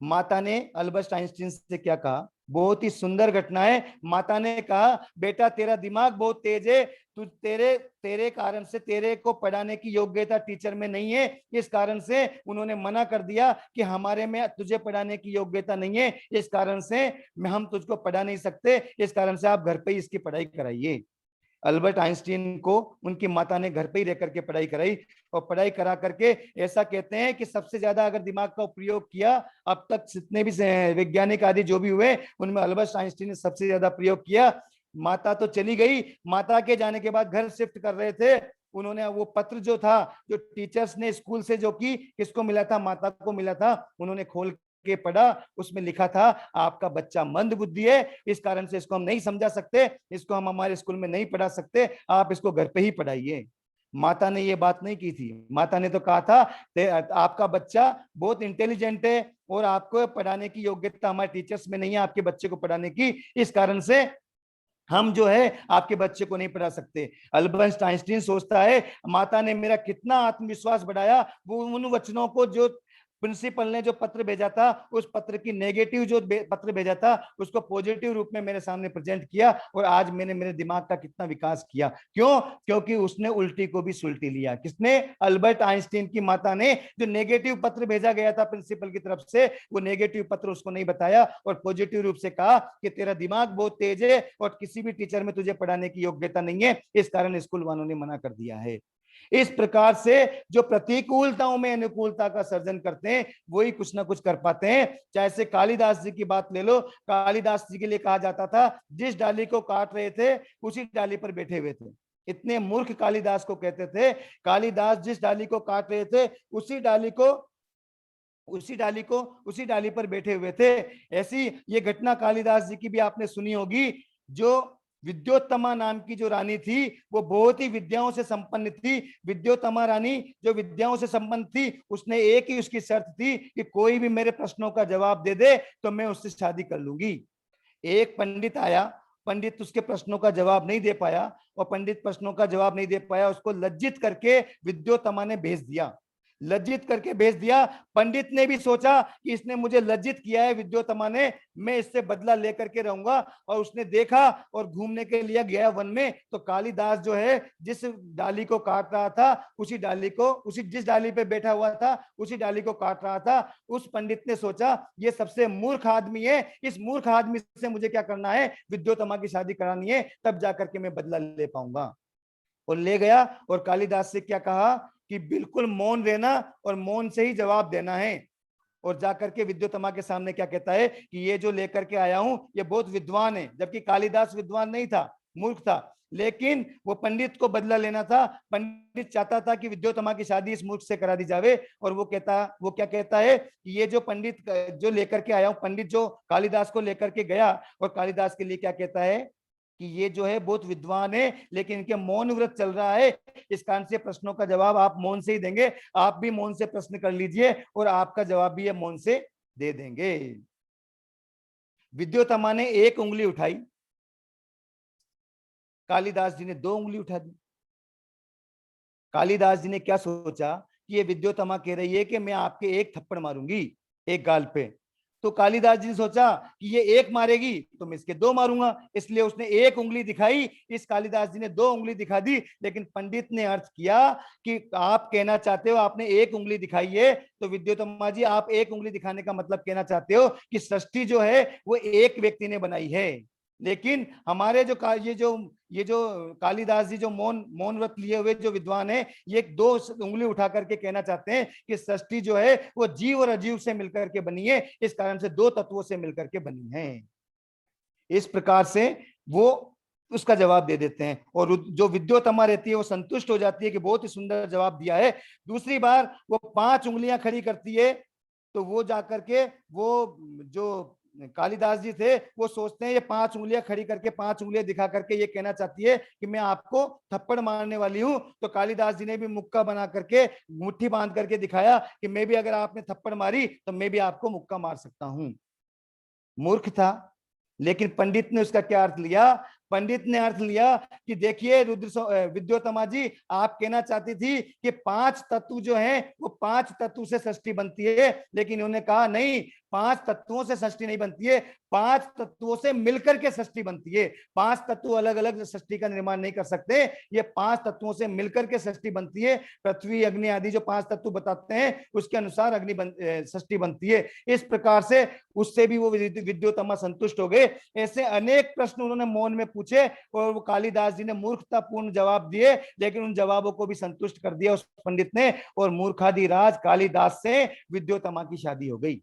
माता ने अल्बर्ट आइंस्टीन से क्या कहा? बहुत ही सुंदर घटना है। माता ने कहा बेटा तेरा दिमाग बहुत तेज है, तू तेरे कारण से तेरे को पढ़ाने की योग्यता टीचर में नहीं है, इस कारण से उन्होंने मना कर दिया कि हमारे में तुझे पढ़ाने की योग्यता नहीं है, इस कारण से हम तुझको पढ़ा नहीं सकते, इस कारण से आप घर पे ही इसकी पढ़ाई कराइए। अल्बर्ट आइंस्टीन को उनकी माता ने घर पे ही रह करके पढ़ाई कराई, और पढ़ाई करा करके ऐसा कहते हैं कि सबसे ज्यादा अगर दिमाग का उपयोग किया अब तक जितने भी वैज्ञानिक आदि जो भी हुए, उनमें अल्बर्ट आइंस्टीन ने सबसे ज्यादा प्रयोग किया। माता तो चली गई, माता के जाने के बाद घर शिफ्ट कर रहे थे, उन्होंने वो पत्र जो था, जो टीचर्स ने स्कूल से जो की किसको मिला था, माता को मिला था, उन्होंने खोल के पढ़ा। उसमें लिखा था आपका बच्चा मंद बुद्धि है, इस कारण से इसको हम नहीं समझा सकते, इसको हम हमारे स्कूल में नहीं पढ़ा सकते, आप इसको घर पे ही पढ़ाइए। माता ने ये बात नहीं की थी। माता ने तो कहा था आपका बच्चा बहुत इंटेलिजेंट है और आपको पढ़ाने की योग्यता हमारे टीचर्स में नहीं है आपके बच्चे को पढ़ाने की, इस कारण से हम जो है आपके बच्चे को नहीं पढ़ा सकते। अल्बर्ट आइंस्टीन सोचता है माता ने मेरा कितना आत्मविश्वास बढ़ाया, वो उन वचनों को जो प्रिंसिपल ने जो पत्र भेजा था, उस पत्र की नेगेटिव जो पत्र भेजा था उसको पॉजिटिव रूप में मेरे सामने प्रेजेंट किया, और आज मैंने मेरे दिमाग का कितना विकास किया। क्यों? क्योंकि उसने उल्टी को भी सुलटी लिया। किसने? अल्बर्ट आइंस्टीन की माता ने। जो नेगेटिव पत्र भेजा गया था प्रिंसिपल की तरफ से, वो नेगेटिव पत्र उसको नहीं बताया और पॉजिटिव रूप से कहा कि तेरा दिमाग बहुत तेज है और किसी भी टीचर में तुझे पढ़ाने की योग्यता नहीं है, इस कारण स्कूल वालों ने मना कर दिया है। इस प्रकार से जो प्रतिकूलताओं में अनुकूलता का सर्जन करते हैं वही कुछ ना कुछ कर पाते हैं। चाहे से कालिदास जी की बात ले लो, कालिदास जी के लिए कहा जाता था जिस डाली को काट रहे थे उसी डाली पर बैठे हुए थे। इतने मूर्ख कालिदास को कहते थे। कालिदास जिस डाली को काट रहे थे उसी डाली पर बैठे हुए थे। ऐसी ये घटना कालिदास जी की भी आपने सुनी होगी। जो विद्योत्तमा नाम की जो रानी थी वो बहुत ही विद्याओं से संपन्न थी। विद्योत्तमा रानी जो विद्याओं से संपन्न थी, उसने एक ही उसकी शर्त थी कि कोई भी मेरे प्रश्नों का जवाब दे दे तो मैं उससे शादी कर लूंगी। एक पंडित आया, पंडित उसके प्रश्नों का जवाब नहीं दे पाया, और पंडित प्रश्नों का जवाब नहीं दे पाया, उसको लज्जित करके विद्योत्तमा ने भेज दिया। लज्जित करके भेज दिया। पंडित ने भी सोचा कि इसने मुझे लज्जित किया है विद्योतमा ने, मैं इससे बदला लेकर के रहूंगा। और उसने देखा और घूमने के लिए गया वन में, तो कालिदास जो है जिस डाली को काट रहा था, उसी डाली को, उसी जिस डाली पे बैठा हुआ था उसी डाली को काट रहा था। उस पंडित ने सोचा ये सबसे मूर्ख आदमी है, इस मूर्ख आदमी से मुझे क्या करना है, विद्योतमा की शादी करानी है, तब जाकर के मैं बदला ले पाऊंगा। और ले गया और कालिदास से क्या कहा कि बिल्कुल मौन रहना और मौन से ही जवाब देना है। और जाकर के विद्योतमा के सामने क्या कहता है कि ये जो लेकर के आया हूं ये बहुत विद्वान है, जबकि कालिदास विद्वान नहीं था, मूर्ख था। लेकिन वो पंडित को बदला लेना था, पंडित चाहता था कि विद्योतमा की शादी इस मूर्ख से करा दी जावे। और वो क्या कहता है कि ये जो पंडित जो लेकर के आया हूं, पंडित जो कालिदास को लेकर के गया और कालिदास के लिए क्या कहता है कि ये जो है बहुत विद्वान है, लेकिन इनके मौन व्रत चल रहा है, इस कारण से प्रश्नों का जवाब आप मौन से ही देंगे। आप भी मौन से प्रश्न कर लीजिए और आपका जवाब भी ये मौन से दे देंगे। विद्योतमा ने एक उंगली उठाई, कालिदास जी ने दो उंगली उठा दी। कालिदास जी ने क्या सोचा कि ये विद्योतमा कह रही है कि मैं आपके एक थप्पड़ मारूंगी एक गाल पे, तो कालिदास जी ने सोचा कि ये एक मारेगी तो मैं इसके दो मारूंगा, इसलिए उसने एक उंगली दिखाई, इस कालिदास जी ने दो उंगली दिखा दी। लेकिन पंडित ने अर्थ किया कि आप कहना चाहते हो आपने एक उंगली दिखाई है, तो विद्योतमा जी आप एक उंगली दिखाने का मतलब कहना चाहते हो कि सृष्टि जो है वो एक व्यक्ति ने बनाई है। लेकिन हमारे जो ये जो कालिदास जी जो मौन व्रत लिए हुए जो विद्वान है, ये दो उंगली उठा करके कहना चाहते हैं कि सृष्टि जो है वो जीव और अजीव से मिलकर के बनी है, इस कारण से दो तत्वों से मिलकर के बनी है। इस प्रकार से वो उसका जवाब दे देते हैं और जो विद्योतमा रहती है वो संतुष्ट हो जाती है कि बहुत ही सुंदर जवाब दिया है। दूसरी बार वो 5 उंगलियां खड़ी करती है, तो वो जाकर के वो जो कालिदास जी थे वो सोचते हैं ये 5 उंगलियां खड़ी करके 5 उंगलियां दिखा करके ये कहना चाहती है कि मैं आपको थप्पड़ मारने वाली हूं। तो कालिदास जी ने भी मुक्का बना करके मुट्ठी बांध करके दिखाया कि मैं भी अगर आपने थप्पड़ मारी तो मैं भी आपको मुक्का मार सकता हूं। मूर्ख था, लेकिन पंडित ने उसका क्या अर्थ लिया, पंडित ने अर्थ लिया कि देखिए विद्योतमा जी आप कहना चाहती थी कि 5 तत्व जो हैं वो 5 तत्व से सृष्टि बनती है, लेकिन उन्होंने कहा नहीं, 5 तत्वों से सृष्टि नहीं बनती है, 5 तत्वों से मिलकर के सृष्टि बनती है। 5 तत्व अलग अलग सृष्टि का निर्माण नहीं कर सकते, ये 5 तत्वों से मिलकर के सृष्टि बनती है। पृथ्वी अग्नि आदि जो 5 तत्व बताते हैं उसके अनुसार सृष्टि बनती है। इस प्रकार से उससे भी वो विद्योतमा संतुष्ट हो गए। ऐसे अनेक प्रश्न उन्होंने मौन में पूछे और वो कालिदास जी ने मूर्खतापूर्ण जवाब दिए, लेकिन उन जवाबों को भी संतुष्ट कर दिया उस पंडित ने, और मूर्खाधिराज कालिदास से विद्योतमा की शादी हो गई।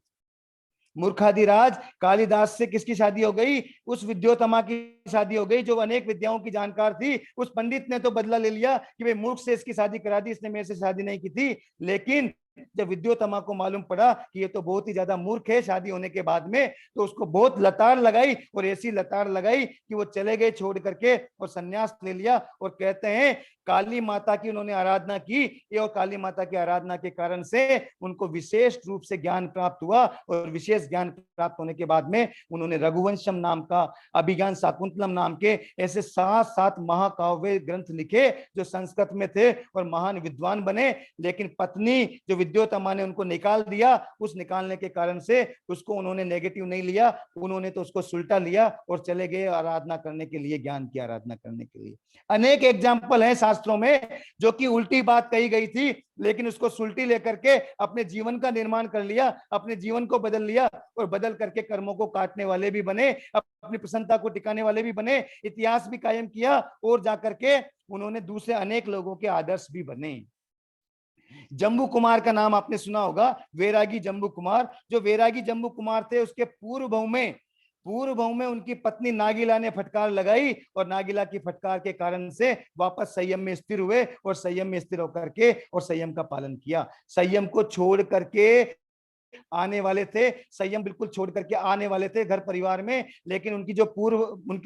मूर्खाधिराज कालिदास से किसकी शादी हो गई, उस विद्योतमा की शादी हो गई जो अनेक विद्याओं की जानकार थी। उस पंडित ने तो बदला ले लिया कि भाई मूर्ख से इसकी शादी करा दी, इसने मेरे से शादी नहीं की थी। लेकिन जब विद्योतमा को मालूम पड़ा कि ये तो बहुत ही ज्यादा मूर्ख है शादी होने के बाद में, तो उसको बहुत लताड़ लगाई, और ऐसी लताड़ लगाई कि वो चले गए छोड़ करके और सन्यास ले लिया। और कहते हैं काली माता की उन्होंने आराधना की, और काली माता की आराधना के कारण से उनको विशेष रूप से ज्ञान प्राप्त हुआ, और विशेष ज्ञान प्राप्त होने के बाद में उन्होंने रघुवंशम नाम का, अभिज्ञान शाकुंतलम नाम के ऐसे 7 महाकाव्य ग्रंथ लिखे जो संस्कृत में थे, और महान विद्वान बने। लेकिन पत्नी जो विद्योतमा ने उनको निकाल दिया, उस निकालने के कारण से उसको उन्होंने नेगेटिव नहीं लिया, उन्होंने तो उसको सुलटा लिया और चले गए आराधना करने के लिए, ज्ञान की आराधना करने के लिए। अनेक एग्जाम्पल है शास्त्रों में जो कि उल्टी बात कही गई थी, लेकिन उसको सुलटी लेकर के अपने जीवन का निर्माण कर लिया, अपने जीवन को बदल लिया, और बदल करके कर्मों को काटने वाले भी बने, अपनी प्रसन्नता को टिकाने वाले भी बने, इतिहास भी कायम किया, और जाकर के उन्होंने दूसरे अनेक लोगों के आदर्श भी बने। जम्बू कुमार का नाम आपने सुना होगा, वैरागी जम्बू कुमार। जो वैरागी जम्बू कुमार थे उसके पूर्व भाव में उनकी पत्नी नागिला ने फटकार लगाई, और नागिला की फटकार के कारण से वापस संयम में स्थिर हुए, और संयम में स्थिर होकर के और संयम का पालन किया। संयम को छोड़ करके आने वाले थे, संयम बिल्कुल छोड़ करके आने वाले थे घर परिवार में, लेकिन उनकी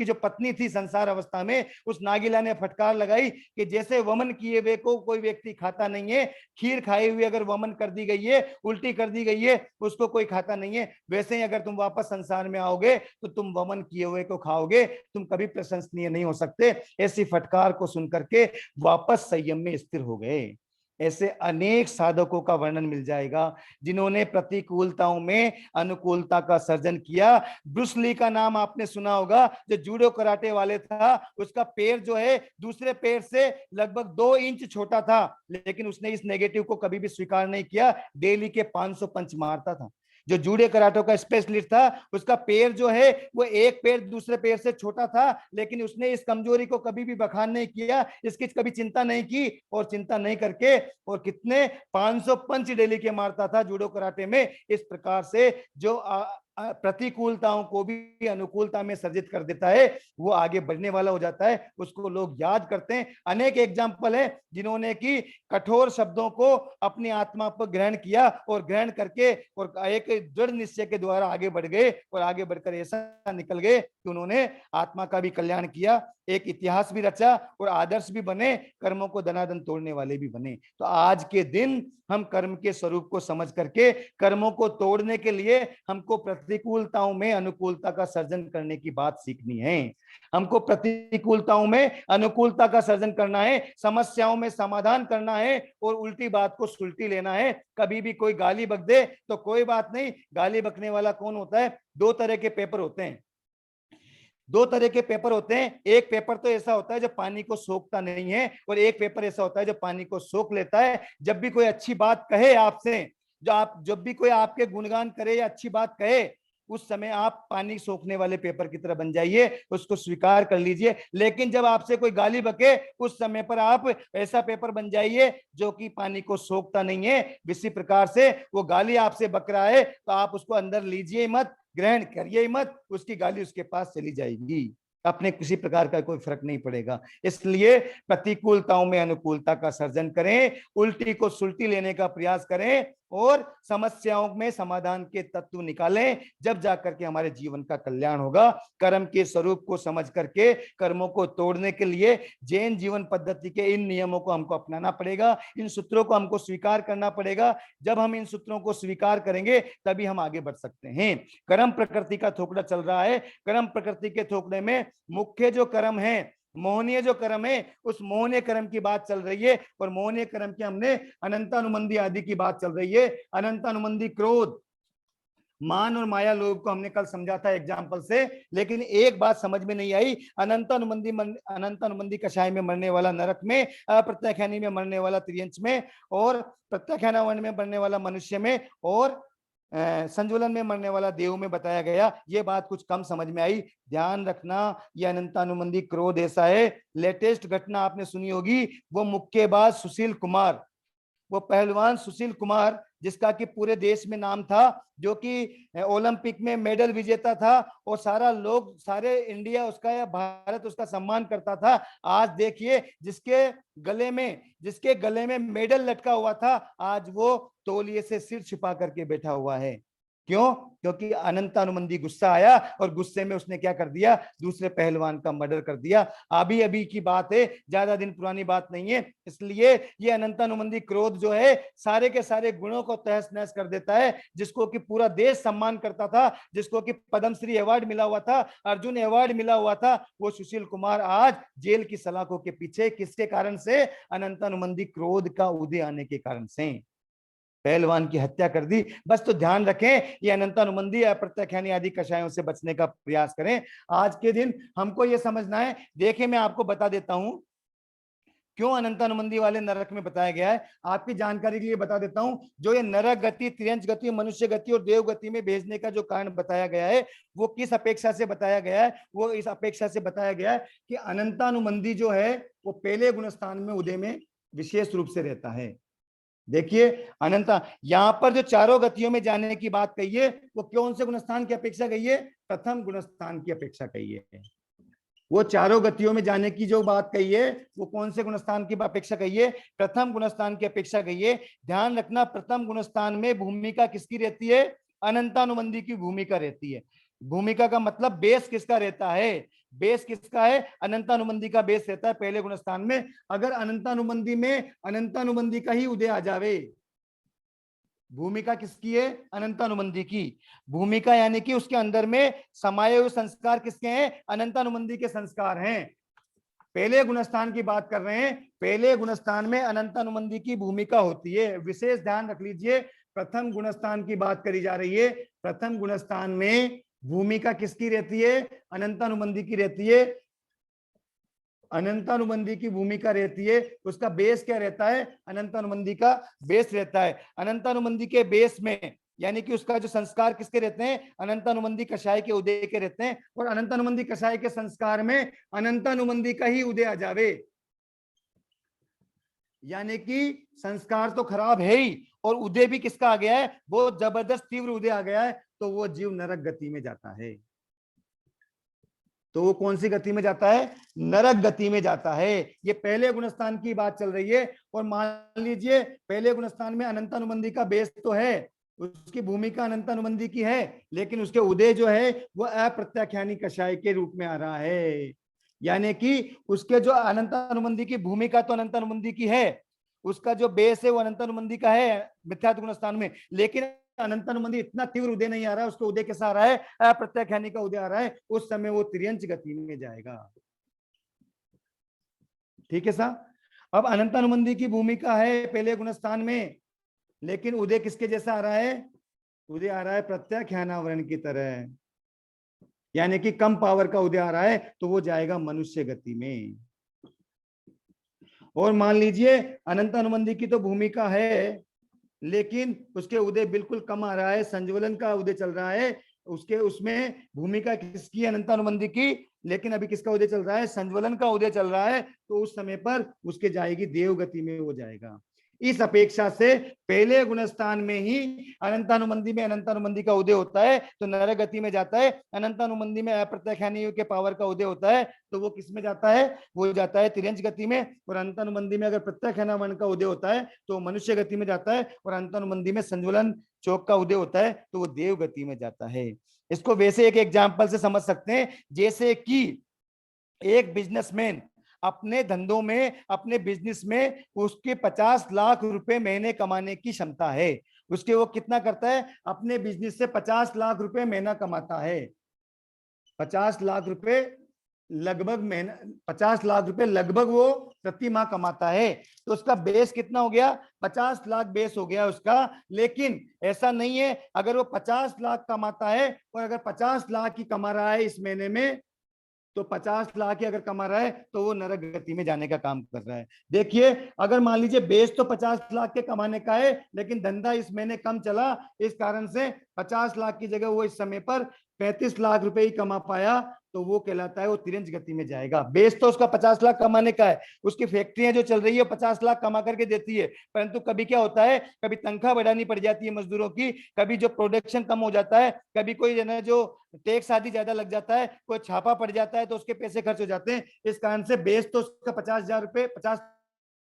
जो पत्नी थी संसार अवस्था में, उस नागिला ने फटकार लगाई कि जैसे वमन किए हुए को कोई व्यक्ति खाता नहीं है, खीर खाए हुए अगर वमन कर दी गई है, उल्टी कर दी गई है, उसको कोई खाता नहीं है, वैसे ही अगर तुम वापस संसार में आओगे तो तुम वमन किए हुए को खाओगे, तुम कभी प्रशंसनीय नहीं हो सकते। ऐसी फटकार को सुनकर के वापस संयम में स्थिर हो गए। ऐसे अनेक साधकों का वर्णन मिल जाएगा जिन्होंने प्रतिकूलताओं में अनुकूलता का सर्जन किया। ब्रूस ली का नाम आपने सुना होगा, जो जूडो कराटे वाले था। उसका पैर जो है दूसरे पैर से लगभग 2 इंच छोटा था, लेकिन उसने इस नेगेटिव को कभी भी स्वीकार नहीं किया। डेली के 500 पंच मारता था। जो जूडो कराटे का स्पेशलिस्ट था, उसका पैर जो है वो एक पैर दूसरे पैर से छोटा था, लेकिन उसने इस कमजोरी को कभी भी बखान नहीं किया, इसकी कभी चिंता नहीं की, और चिंता नहीं करके और कितने 500 पंच डेली के मारता था जूडो कराटे में। इस प्रकार से जो प्रतिकूलताओं को भी अनुकूलता में सर्जित कर देता है, वो आगे बढ़ने वाला हो जाता है, उसको लोग याद करते हैं। अनेक एग्जाम्पल है जिन्होंने कि कठोर शब्दों को अपनी आत्मा पर ग्रहण किया और ग्रहण करके और एक दृढ़ निश्चय के द्वारा आगे बढ़ गए, और आगे बढ़कर ऐसा निकल गए कि उन्होंने आत्मा का भी कल्याण किया, एक इतिहास भी रचा और आदर्श भी बने, कर्मों को दनादन तोड़ने वाले भी बने। तो आज के दिन हम कर्म के स्वरूप को समझ करके कर्मों को तोड़ने के लिए हमको प्रतिकूलताओं में अनुकूलता का सर्जन करने की बात सीखनी है। हमको प्रतिकूलताओं में अनुकूलता का सर्जन करना है, समस्याओं में समाधान करना है, और उल्टी बात को सुलटी लेना है। कभी भी कोई गाली बक दे तो कोई बात नहीं, गाली बकने वाला कौन होता है? 2 तरह के पेपर होते हैं। 2 तरह के पेपर होते हैं। एक पेपर तो ऐसा होता है जो पानी को सोखता नहीं है, और एक पेपर ऐसा होता है जो पानी को सोख लेता है। जब भी कोई अच्छी बात कहे आपसे, जब भी कोई आपके गुणगान करे या अच्छी बात कहे, उस समय आप पानी सोखने वाले पेपर की तरह बन जाइए, उसको स्वीकार कर लीजिए। लेकिन जब आपसे कोई गाली बके, उस समय पर आप ऐसा पेपर बन जाइए जो कि पानी को सोखता नहीं है। इसी प्रकार से वो गाली आपसे बक रहा है तो आप उसको अंदर लीजिए मत, ग्रहण करिए मत, उसकी गाली उसके पास चली जाएगी, अपने किसी प्रकार का कोई फर्क नहीं पड़ेगा। इसलिए प्रतिकूलताओं में अनुकूलता का सर्जन करें, उल्टी को सुलटी लेने का प्रयास करें, और समस्याओं में समाधान के तत्व निकालें, जब जाकर के हमारे जीवन का कल्याण होगा। कर्म के स्वरूप को समझ करके कर्मों को तोड़ने के लिए जैन जीवन पद्धति के इन नियमों को हमको अपनाना पड़ेगा, इन सूत्रों को हमको स्वीकार करना पड़ेगा। जब हम इन सूत्रों को स्वीकार करेंगे तभी हम आगे बढ़ सकते हैं। कर्म प्रकृति का थोकड़ा चल रहा है। कर्म प्रकृति के थोकड़े में मुख्य जो कर्म है, मोहनीय जो कर्म है, उस मोहनीय कर्म की बात चल रही है। और मोहनीय कर्म के हमने अनंतानुबंधी आदि की बात चल रही है। अनंतानुबंधी क्रोध, मान और माया लोभ को हमने कल समझा था एग्जाम्पल से, लेकिन एक बात समझ में नहीं आई। अनंतानुबंधी कषाय में मरने वाला नरक में, अप्रत्याख्यानी में मरने वाला त्रियंच में, और प्रत्याख्याना वन में मरने वाला मनुष्य में, और संजुलन में मरने वाला देव में बताया गया। ये बात कुछ कम समझ में आई। ध्यान रखना, ये अनंतानुबंधी क्रोध ऐसा है। लेटेस्ट घटना आपने सुनी होगी, वो मुक्केबाज सुशील कुमार, वो पहलवान सुशील कुमार, जिसका कि पूरे देश में नाम था, जो कि ओलंपिक में मेडल विजेता था, और सारे इंडिया उसका या भारत उसका सम्मान करता था। आज देखिए, जिसके गले में मेडल लटका हुआ था, आज वो तौलिए से सिर छिपा करके बैठा हुआ है। क्यों? क्योंकि अनंतानुबंधी गुस्सा आया, और गुस्से में उसने क्या कर दिया? दूसरे पहलवान का मर्डर कर दिया। अभी अभी की बात है, ज्यादा दिन पुरानी बात नहीं है। इसलिए ये अनंतानुबंधी क्रोध जो है, सारे के सारे गुणों को तहस नहस कर देता है। जिसको कि पूरा देश सम्मान करता था, जिसको कि पद्मश्री अवार्ड मिला हुआ था, अर्जुन अवार्ड मिला हुआ था, वो सुशील कुमार आज जेल की सलाखों के पीछे। किसके कारण से? अनंतानुबंधी क्रोध का उदय आने के कारण से पहलवान की हत्या कर दी। बस तो ध्यान रखें, ये अनंतानुबंधी अप्रत्याख्यानी आदि कषायों से बचने का प्रयास करें। आज के दिन हमको ये समझना है। देखिए, मैं आपको बता देता हूं क्यों अनंतानुबंधी वाले नरक में बताया गया है। आपकी जानकारी के लिए बता देता हूं, जो ये नरक गति, त्रियंच गति, मनुष्य गति और देव गति में भेजने का जो कारण बताया गया है, वो किस अपेक्षा से बताया गया है? वो इस अपेक्षा से बताया गया है कि अनंतानुबंधी जो है वो पहले गुणस्थान में उदय में विशेष रूप से रहता है। देखिए, अनंता यहां पर जो चारों गतियों में जाने की बात कही है, वो कौन से गुणस्थान की अपेक्षा कही है? प्रथम गुणस्थान की अपेक्षा कही है। वो चारों गतियों में जाने की जो बात कही है, वो कौन से गुणस्थान की अपेक्षा कही है? प्रथम गुणस्थान की अपेक्षा कही है। ध्यान रखना, प्रथम गुणस्थान में भूमिका किसकी रहती है? अनंतानुबंधी की भूमिका रहती है। भूमिका का मतलब बेस किसका रहता है? बेस किसका है? अनंतानुबंधी का बेस रहता है पहले गुणस्थान में। अगर अनंतानुबंधी में अनंतानुबंधी का ही उदय आ जावे, भूमिका किसकी है? अनंतानुबंधी की। भूमिका यानी कि उसके अंदर में समाये हुए संस्कार किसके हैं? अनंतानुबंधी के संस्कार हैं। पहले गुणस्थान की बात कर रहे हैं। पहले गुणस्थान में अनंत अनुबंधी की भूमिका होती है, विशेष ध्यान रख लीजिए। प्रथम गुणस्थान की बात करी जा रही है। प्रथम गुणस्थान में भूमिका किसकी रहती है? अनंत अनुबंधी की रहती है। अनंत अनुबंधी की भूमिका रहती है। उसका बेस क्या रहता है? अनंत अनुबंधी का बेस रहता है। अनंत अनुबंधी के बेस में यानी कि उसका जो संस्कार किसके रहते हैं? अनंत अनुबंधी कषाय के उदय के रहते हैं। और अनंत अनुबंधी कषाय के संस्कार में अनंत अनुबंधी का ही उदय आ जावे, यानी कि संस्कार तो खराब है ही और उदय भी किसका आ गया है? बहुत जबरदस्त तीव्र उदय आ गया है, तो वो जीव नरक गति में जाता है। तो वो कौन सी गति में जाता है? नरक गति में जाता है। ये पहले गुणस्थान की बात चल रही है। और मान लीजिए पहले गुणस्थान में अनंत अनुबंधी का बेस तो है, उसकी भूमिका अनंत अनुबंधी की है, लेकिन उसके उदय जो है वो अप्रत्याख्यानी कषाय के रूप में आ रहा है। यानी कि उसके जो अनंत अनुबंधी की भूमिका तो अनंत अनुबंधी की है, उसका जो बेस है वो अनंत अनुबंधी का है मिथ्यात्व गुणस्थान में, लेकिन अनंत अनुबंधी इतना तीव्र उदय नहीं आ रहा है। उसको उदय कैसा आ रहा है? अप्रत्याख्यानी का उदय आ रहा है। उस समय वो तिर्यंच गति में जाएगा। ठीक है साहब। अब अनंत अनुबंधी की भूमिका है पहले गुणस्थान में, लेकिन उदय किसके जैसा आ रहा है? उदय आ रहा है प्रत्याख्यानावरण की तरह, यानी कि कम पावर का उदय आ रहा है, तो वो जाएगा मनुष्य गति में। और मान लीजिए अनंत अनुबंधी की तो भूमिका है, लेकिन उसके उदय बिल्कुल कम आ रहा है, संज्वलन का उदय चल रहा है। उसके उसमें भूमिका किसकी? अनंत अनुबंधी की, लेकिन अभी किसका उदय चल रहा है? संज्वलन का उदय चल रहा है। तो उस समय पर उसके जाएगी देव गति में वो जाएगा। इस अपेक्षा से पहले गुणस्थान में ही अनंत अनुबंधी में अनंत अनुबंधी का उदय होता है तो नरक गति में जाता है। अनंत अनुबंधी में अप्रत्याख्यानी के पावर का उदय होता है तो वो किस में जाता है? वो जाता है तिर्यंच गति में। और अनंत अनुबंधी में अगर प्रत्याख्यानावरण का उदय होता है तो मनुष्य गति में जाता है। और अनंत अनुबंधी में संज्वलन चौक का उदय होता है तो वो देव गति में जाता है। इसको वैसे एक एग्जाम्पल से समझ सकते हैं, जैसे कि एक बिजनेसमैन अपने धंधों में, अपने बिजनेस में उसके 50 लाख रुपए महीने कमाने की क्षमता है। उसके वो कितना करता है? अपने बिजनेस से 50 लाख रुपए महीना कमाता है। 50 लाख रुपए लगभग महीना, 50 लाख रुपए लगभग वो प्रति माह कमाता है। तो उसका बेस कितना हो गया? 50 लाख बेस हो गया उसका। लेकिन ऐसा नहीं है, अगर वो 50 लाख कमाता है और अगर 50 लाख ही कमा रहा है इस महीने में, तो 50 लाख ही अगर कमा रहा है तो वो नरक गति में जाने का काम कर रहा है। देखिए अगर मान लीजिए बेस तो 50 लाख के कमाने का है, लेकिन धंधा इस महीने कम चला, इस कारण से 50 लाख की जगह वो इस समय पर 35 लाख रुपए ही कमा पाया, तो वो कहलाता है वो तिरंज गति में जाएगा। बेस तो उसका 50 लाख कमाने का है, उसकी फैक्ट्रियां जो चल रही है 50 लाख कमा करके देती है, परंतु कभी क्या होता है, कभी तनख्वाह बढ़ानी पड़ जाती है मजदूरों की, कभी जो प्रोडक्शन कम हो जाता है, कभी कोई जो टैक्स आदि ज्यादा लग जाता है, कोई छापा पड़ जाता है तो उसके पैसे खर्च हो जाते हैं। इस कारण से बेस तो उसका 50,000 रुपए 50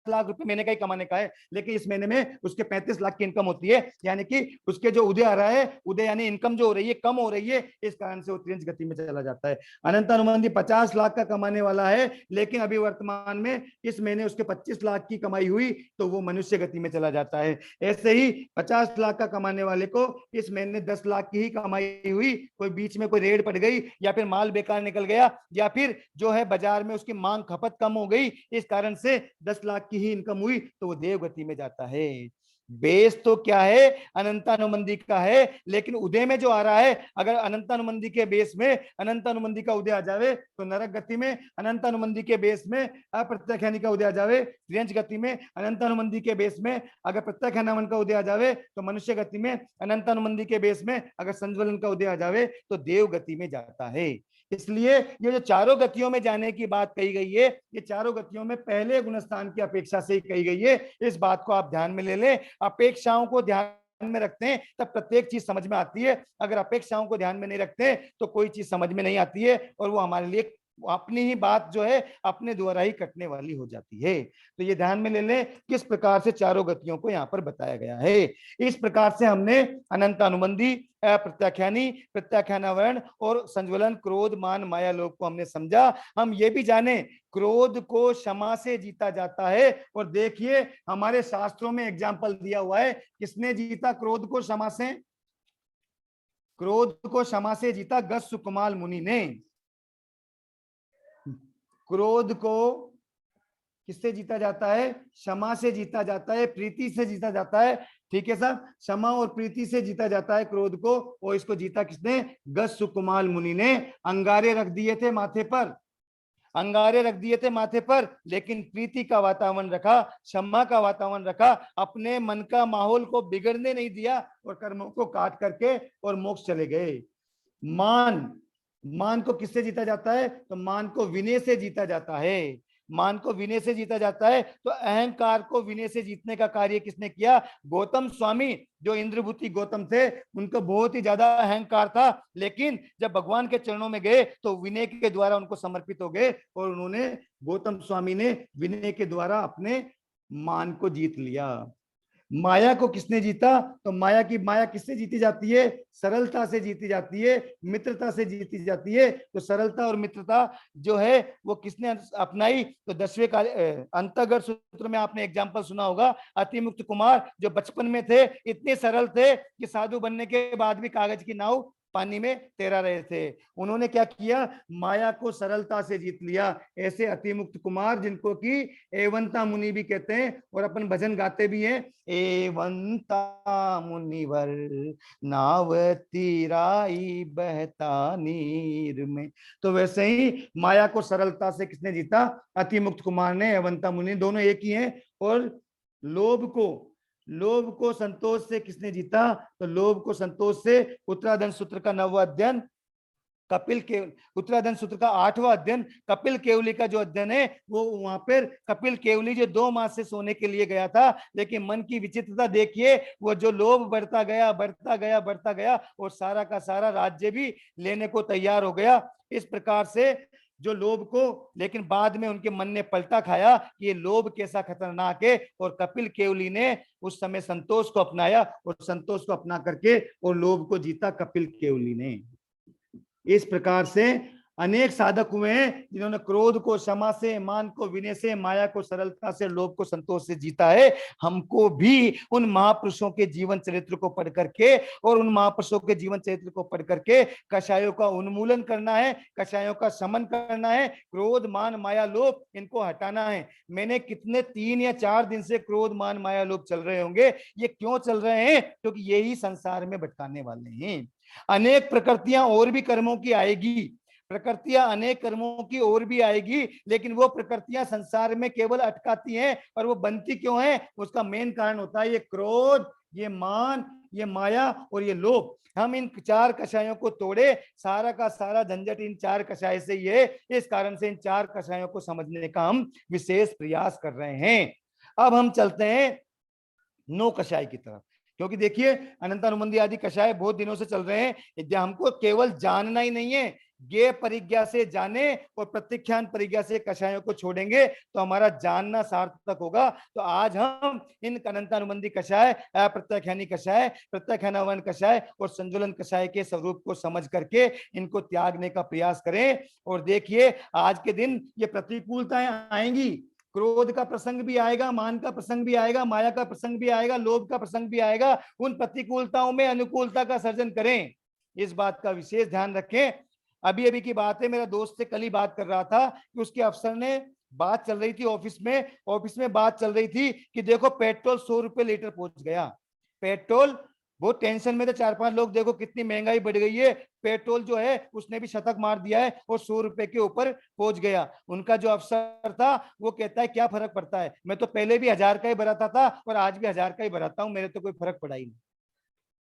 लाख रुपए महीने का ही कमाने का है, लेकिन इस महीने में उसके 35 लाख की इनकम होती है, यानी कि उसके जो उदय आ रहा है, उदय यानी इनकम जो हो रही है कम हो रही है, इस कारण से वो तिरंज गति में चला जाता है। अनंत अनुबंधी 50 लाख का कमाने वाला है, लेकिन अभी वर्तमान में इस महीने उसके 25 लाख की कमाई हुई तो वो मनुष्य गति में चला जाता है। ऐसे ही 50 लाख का कमाने वाले को इस महीने 10 लाख की ही कमाई हुई, कोई बीच में कोई रेड पड़ गई या फिर माल बेकार निकल गया या फिर जो है बाजार में उसकी मांग खपत कम हो गई, इस कारण से 10 लाख की ही इनकम हुई तो वो देव गति में जाता है। बेस तो क्या है? अनंतानुबंधी का है, लेकिन उदय में जो आ रहा है, अगर अनंतानुबंधी के बेस में अनंतानुबंधी का उदय आ जावे तो नरक गति में, अनंतानुबंधी के बेस में अप्रत्याख्यानी का उदय आ जावे त्रियंच गति में, अनंतानुबंधी के बेस में अगर प्रत्याख्यानावन का उदय आ जावे तो मनुष्य गति में, अनंतानुबंधी के बेस में अगर संज्वलन का उदय आ जावे तो देव गति में जाता है। इसलिए ये जो चारों गतियों में जाने की बात कही गई है, ये चारों गतियों में पहले गुणस्थान की अपेक्षा से ही कही गई है। इस बात को आप ध्यान में ले लें। अपेक्षाओं को ध्यान में रखते हैं तब प्रत्येक चीज समझ में आती है, अगर अपेक्षाओं को ध्यान में नहीं रखते तो कोई चीज समझ में नहीं आती है और वो हमारे लिए अपनी ही बात जो है अपने द्वारा ही कटने वाली हो जाती है। तो ये ध्यान में ले लें किस प्रकार से चारों गतियों को यहाँ पर बताया गया है। इस प्रकार से हमने अनंत अनुबंधी, अप्रत्याख्यानी, प्रत्याख्यानावरण और संज्वलन, क्रोध, मान, माया लोग को हमने समझा। हम ये भी जाने क्रोध को क्षमा से जीता जाता है। और देखिए हमारे शास्त्रों में एग्जाम्पल दिया हुआ है, किसने जीता क्रोध को क्षमा से? क्रोध को क्षमा से जीता गस सुकुमाल मुनि ने। क्रोध को किससे जीता जाता है? क्षमा से जीता जाता है, प्रीति से जीता जाता है। ठीक है साहब, क्षमा और प्रीति से जीता जाता है क्रोध को। और इसको जीता किसने? गस सुकुमाल मुनि ने। अंगारे रख दिए थे माथे पर, अंगारे रख दिए थे माथे पर, लेकिन प्रीति का वातावरण रखा, क्षमा का वातावरण रखा, अपने मन का माहौल को बिगड़ने नहीं दिया और कर्मों को काट करके और मोक्ष चले गए। मान, मान को किससे जीता जाता है? तो मान को विनय से जीता जाता है। मान को विनय से जीता जाता है। तो अहंकार को विनय से जीतने का कार्य किसने किया? गौतम स्वामी, जो इंद्रभूति गौतम थे, उनको बहुत ही ज्यादा अहंकार था, लेकिन जब भगवान के चरणों में गए तो विनय के द्वारा उनको समर्पित हो गए और उन्होंने, गौतम स्वामी ने विनय के द्वारा अपने मान को जीत लिया। माया को किसने जीता? तो माया किससे जीती जाती है? सरलता से जीती जाती है, मित्रता से जीती जाती है। तो सरलता और मित्रता जो है वो किसने अपनाई? तो 10वें अंतर्गत सूत्र में आपने एग्जाम्पल सुना होगा, अतिमुक्त कुमार जो बचपन में थे, इतने सरल थे कि साधु बनने के बाद भी कागज की नाव पानी में तैरा रहे थे। उन्होंने क्या किया? माया को सरलता से जीत लिया। ऐसे अतिमुक्त कुमार, जिनको कि एवंता मुनि भी कहते हैं और अपन भजन गाते भी हैं, एवंता मुनिवर नाव तीराई बहता नीर में। तो वैसे ही माया को सरलता से किसने जीता? अतिमुक्त कुमार ने, एवंता मुनि, दोनों एक ही हैं। और लोभ को संतोष से किसने जीता? तो लोभ को संतोष से उत्तराधन सूत्र का 9वां अध्ययन, कपिल के उत्तराधन सूत्र का 8वां अध्ययन, कपिल केवली का जो अध्ययन है, वो वहां पर कपिल केवली जो 2 मास से सोने के लिए गया था, लेकिन मन की विचित्रता देखिए, वो जो लोभ बढ़ता गया बढ़ता गया बढ़ता गया और सारा का सारा राज्य भी लेने को तैयार हो गया। इस प्रकार से जो लोभ को, लेकिन बाद में उनके मन ने पलटा खाया कि ये लोभ कैसा खतरनाक है, और कपिल केवली ने उस समय संतोष को अपनाया और संतोष को अपना करके और लोभ को जीता कपिल केवली ने। इस प्रकार से अनेक साधक हुए हैं जिन्होंने क्रोध को क्षमा से, मान को विनय से, माया को सरलता से, लोभ को संतोष से जीता है। हमको भी उन महापुरुषों के जीवन चरित्र को पढ़ करके और उन महापुरुषों के जीवन चरित्र को पढ़ करके कषायों का उन्मूलन करना है, कषायों का शमन करना है। क्रोध, मान, माया, लोभ, इनको हटाना है। मैंने कितने 3 या 4 दिन से क्रोध, मान, माया, लोभ चल रहे होंगे। ये क्यों चल रहे हैं? क्योंकि यही संसार में भटकाने वाले हैं। अनेक प्रकृतियां और भी कर्मों की आएगी, प्रकृतियां अनेक कर्मों की और भी आएगी, लेकिन वो प्रकृतियां संसार में केवल अटकाती हैं। और वो बनती क्यों है? उसका मेन कारण होता है ये क्रोध, ये मान, ये माया और ये लोभ। हम इन 4 कषायों को तोड़े, सारा का सारा झंझट इन 4 कषाय से ही है। इस कारण से इन 4 कषायों को समझने का हम विशेष प्रयास कर रहे हैं। अब हम चलते हैं 9 कषाय की तरफ, क्योंकि देखिए अनंतानुबंधी आदि कषाय बहुत दिनों से चल रहे हैं। हमको केवल जानना ही नहीं है, ज्ञेय परिज्ञा से जाने और प्रत्याख्यान परिज्ञा से कषायों को छोड़ेंगे तो हमारा जानना सार्थक होगा। तो आज हम इन अनंतानुबंधी कषाय, अप्रत्याख्यानी कषाय, प्रत्याख्यानावन कषाय और संजुलन कषाय के स्वरूप को समझ करके इनको त्यागने का प्रयास करें। और देखिए आज के दिन ये प्रतिकूलताएं आएंगी, क्रोध का प्रसंग भी आएगा, मान का प्रसंग भी आएगा, माया का प्रसंग भी आएगा, लोभ का प्रसंग भी आएगा। उन प्रतिकूलताओं में अनुकूलता का सर्जन करें, इस बात का विशेष ध्यान रखें। अभी अभी की बात है, मेरा दोस्त से कल ही बात कर रहा था कि उसके अफसर ने, बात चल रही थी ऑफिस में बात चल रही थी कि देखो पेट्रोल 100 रुपए लीटर पहुंच गया। पेट्रोल, बहुत टेंशन में थे 4-5 लोग, देखो कितनी महंगाई बढ़ गई है, पेट्रोल जो है उसने भी शतक मार दिया है और 100 रुपए के ऊपर पहुंच गया। उनका जो अफसर था वो कहता है क्या फर्क पड़ता है, मैं तो पहले भी 1000 का ही भराता था और आज भी 1000 का ही भराता हूं, मेरे तो कोई फर्क पड़ा ही नहीं।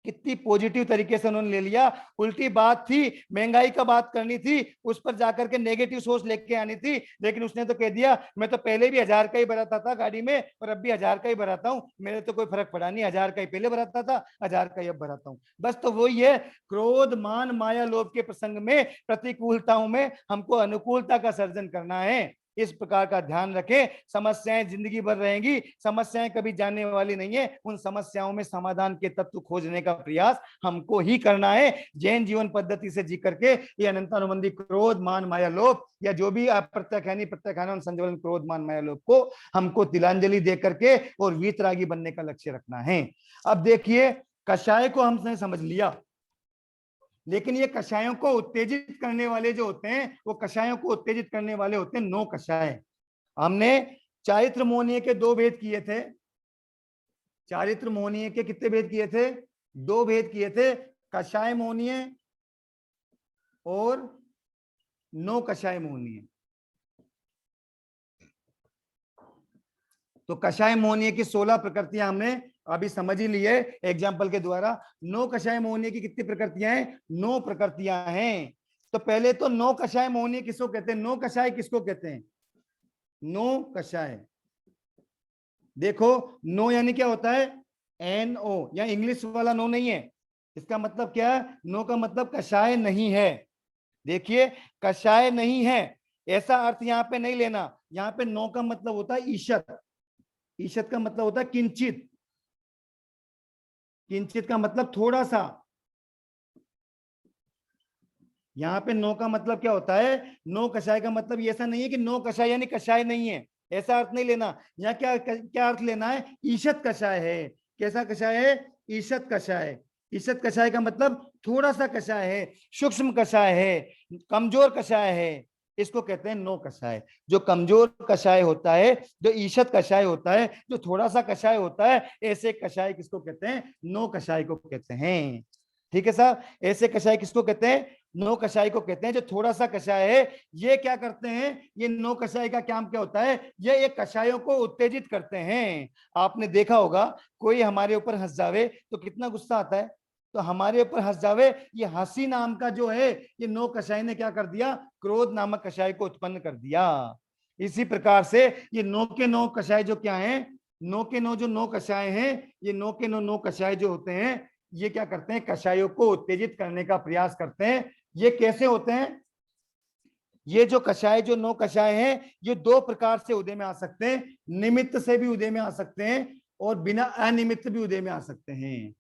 कितनी पॉजिटिव तरीके से उन्होंने ले लिया। उल्टी बात थी, महंगाई का बात करनी थी, उस पर जाकर के नेगेटिव सोच लेके आनी थी, लेकिन उसने तो कह दिया मैं तो पहले भी 1000 का ही भराता था गाड़ी में और अब भी 1000 का ही भराता हूं, मेरे तो कोई फर्क पड़ा नहीं, 1000 का ही पहले भराता था, 1000 का ही अब भराता हूं। बस तो वही है, क्रोध, मान, माया, लोभ के प्रसंग में, प्रतिकूलताओं में हमको अनुकूलता का सर्जन करना है। इस प्रकार का ध्यान रखें। समस्याएं जिंदगी भर रहेंगी, समस्याएं कभी जाने वाली नहीं है। उन समस्याओं में समाधान के तत्व खोजने का प्रयास हमको ही करना है। जैन जीवन पद्धति से जी करके ये अनंतानुबंधी क्रोध, मान, माया, लोभ या जो भी प्रत्याख्यानी, प्रत्याख्यान, संजुलन, क्रोध, मान, माया, लोभ को हमको तिलांजलि दे करके और वीतरागी बनने का लक्ष्य रखना है। अब देखिए कषाय को हमने समझ लिया, लेकिन ये कषायों को उत्तेजित करने वाले जो होते हैं, वो कषायों को उत्तेजित करने वाले होते हैं नो कषाय। हमने चारित्र मोहनीय के 2 भेद किए थे। चारित्र मोहनीय के कितने भेद किए थे? 2 भेद किए थे, कषाय मोहनीय और नो कषाय मोहनीय। तो कषाय मोहनीय की 16 प्रकृतियां हमने अभी समझ ही ली है एग्जाम्पल के द्वारा। नो कषाय मोहनीय की कितनी प्रकृतियां हैं? 9 प्रकृतियां हैं। तो पहले तो नो कषाय मोहनीय किसको कहते हैं? नो कषाय किसको कहते हैं? नो कषाय। देखो नो यानी क्या होता है? NO, या इंग्लिश वाला नो नहीं है। इसका मतलब क्या है? नो का मतलब कषाय नहीं है। देखिए कषाय नहीं है ऐसा अर्थ यहाँ पे नहीं लेना। यहाँ पे नो का मतलब होता है ईशत। ईशत का मतलब होता है किंचित। किंचित का मतलब थोड़ा सा। यहाँ पे नो का मतलब क्या होता है? नो कषाय का मतलब ये ऐसा नहीं है कि नो कषाय यानी कषाय नहीं है, ऐसा अर्थ नहीं लेना। यहाँ क्या क्या अर्थ लेना है? ईशत कषाय है। कैसा कषाय है? ईशत कषाय। ईशत कषाय का मतलब थोड़ा सा कषाय है, सूक्ष्म कषाय है, कमजोर कषाय है, इसको कहते हैं नो कषाय। जो कमजोर कषाय होता है, जो ईशत कषाय होता है, जो थोड़ा सा कषाय होता है, ऐसे कषाय किसको कहते हैं? नो कषाय को कहते हैं। ठीक है साहब, ऐसे कषाय किसको कहते हैं? नो कषाय को कहते हैं। जो थोड़ा सा कषाय है, ये क्या करते हैं? ये नो कषाय का काम क्या होता है? ये कषायों को उत्तेजित करते हैं। आपने देखा होगा कोई हमारे ऊपर हंस जावे तो कितना गुस्सा आता है, तो हमारे ऊपर हंस जावे, ये हंसी नाम का जो है, ये नो कषाय ने क्या कर दिया? क्रोध नामक कषाय को उत्पन्न कर दिया। इसी प्रकार से ये नो के नो कषाय जो क्या है, नो के नो जो नो कषाय हैं, ये नो के नो कषाय जो होते हैं, ये क्या करते हैं? कषायों को उत्तेजित करने का प्रयास करते हैं। ये कैसे होते हैं? ये जो कषाय, जो 9 कषाय हैं, ये 2 प्रकार से उदय में आ सकते हैं। निमित्त से भी उदय में आ सकते हैं और बिना अनिमित्त भी उदय में आ सकते हैं।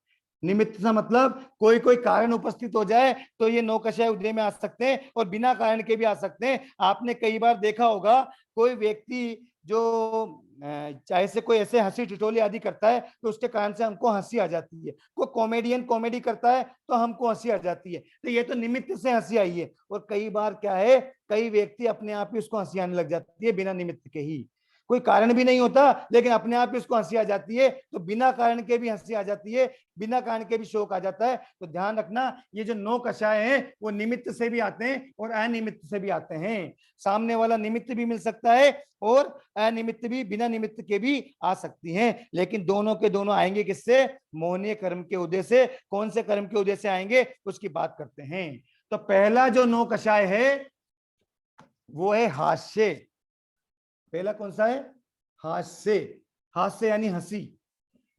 निमित्त का मतलब कोई कोई कारण उपस्थित हो जाए तो ये 9 कषाय उदय में आ सकते हैं, और बिना कारण के भी आ सकते हैं। आपने कई बार देखा होगा कोई व्यक्ति जो चाहे से कोई ऐसे हंसी ठिठोली आदि करता है तो उसके कारण से हमको हंसी आ जाती है। कोई कॉमेडियन कॉमेडी करता है तो हमको हंसी आ जाती है। तो ये तो निमित्त से हंसी आई है। और कई बार क्या है, कई व्यक्ति अपने आप ही उसको हंसी आने लग जाती है बिना निमित्त के ही। कोई कारण भी नहीं होता लेकिन अपने आप ही उसको हंसी आ जाती है। तो बिना कारण के भी हंसी आ जाती है, बिना कारण के भी शोक आ जाता है। तो ध्यान रखना, ये जो 9 कषाय हैं वो निमित्त से भी आते हैं और अनिमित्त से भी आते हैं। सामने वाला निमित्त भी मिल सकता है और अनिमित्त भी, बिना निमित्त के भी आ सकती हैं। लेकिन दोनों के दोनों आएंगे किससे? मोहनीय कर्म के उदय से। कौन से कर्म के उदय से आएंगे उसकी बात करते हैं। तो पहला जो 9 कषाय है वो है हास्य। पहला कौन सा है? हास्य। हास्य यानी हंसी।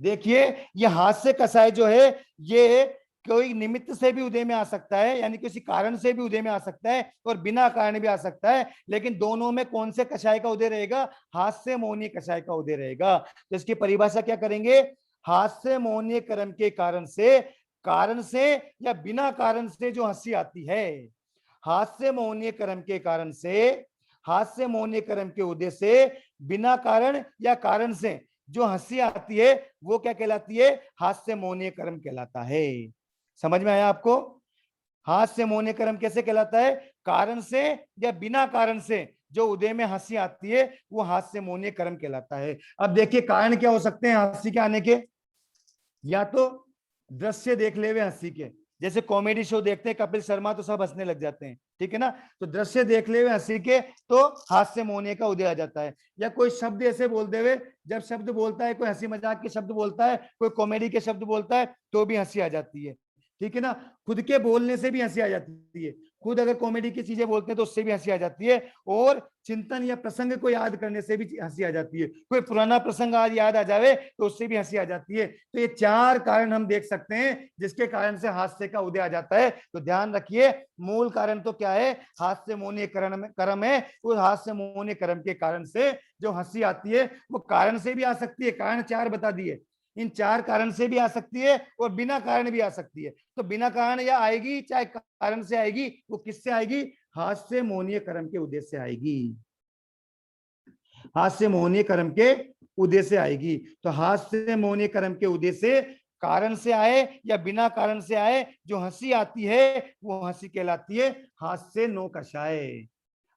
देखिए ये हास्य कषाय जो है, ये कोई निमित्त से भी उदय में आ सकता है, यानी किसी कारण से भी उदय में आ सकता है और बिना कारण भी आ सकता है। लेकिन दोनों में कौन से कषाय का उदय रहेगा? हास्य मोहनीय कषाय का उदय रहेगा। तो इसकी परिभाषा क्या करेंगे? हास्य मोहनीय कर्म के कारण से या बिना कारण से जो हंसी आती है, हास्य मोहनीय कर्म के कारण से, हास्य मोहनीय कर्म के उदय से, बिना कारण या कारण से जो हंसी आती है वो क्या कहलाती है? हास्य मोहनीय कर्म कहलाता है। समझ में आया आपको? हास्य मोहनीय कर्म कैसे कहलाता है? कारण से या बिना कारण से जो उदय में हंसी आती है वो हास्य मोहनीय कर्म कहलाता है। अब देखिए कारण क्या हो सकते हैं हंसी के आने के? या तो दृश्य देख ले हुए हंसी के, जैसे कॉमेडी शो देखते हैं कपिल शर्मा तो सब हंसने लग जाते हैं, ठीक है ना? तो दृश्य देख ले हुए हंसी के तो हास्य मोहनीय का उदय आ जाता है। या कोई शब्द ऐसे बोल दे हुए, जब शब्द बोलता है, कोई हंसी मजाक के शब्द बोलता है, कोई कॉमेडी के शब्द बोलता है तो भी हंसी आ जाती है, ठीक है ना? खुद के बोलने से भी हंसी आ जाती है। खुद अगर कॉमेडी की चीजें बोलते हैं तो उससे भी हंसी आ जाती है। और चिंतन या प्रसंग को याद करने से भी हंसी आ जाती है। कोई पुराना प्रसंग आज याद आ जावे तो उससे भी हंसी आ जाती है। तो ये 4 कारण हम देख सकते हैं जिसके कारण से हास्य का उदय आ जाता है। तो ध्यान रखिए, मूल कारण तो क्या है? हास्य मोहनीय कर्म है। उस हास्य मोहनीय कर्म के कारण से जो हंसी आती है वो कारण से भी आ सकती है। कारण 4 बता दिए, इन 4 कारण से भी आ सकती है और बिना कारण भी आ सकती है। तो बिना कारण या आएगी चाहे कारण से आएगी, वो किससे आएगी? हास्य मोहनीय कर्म के उदय से आएगी। हास्य मोहनीय कर्म के उदय से आएगी। तो हास्य मोहनीय कर्म के उदय से कारण से आए या बिना कारण से आए, जो हंसी आती है वो हंसी कहलाती है हास्य नो कषाय।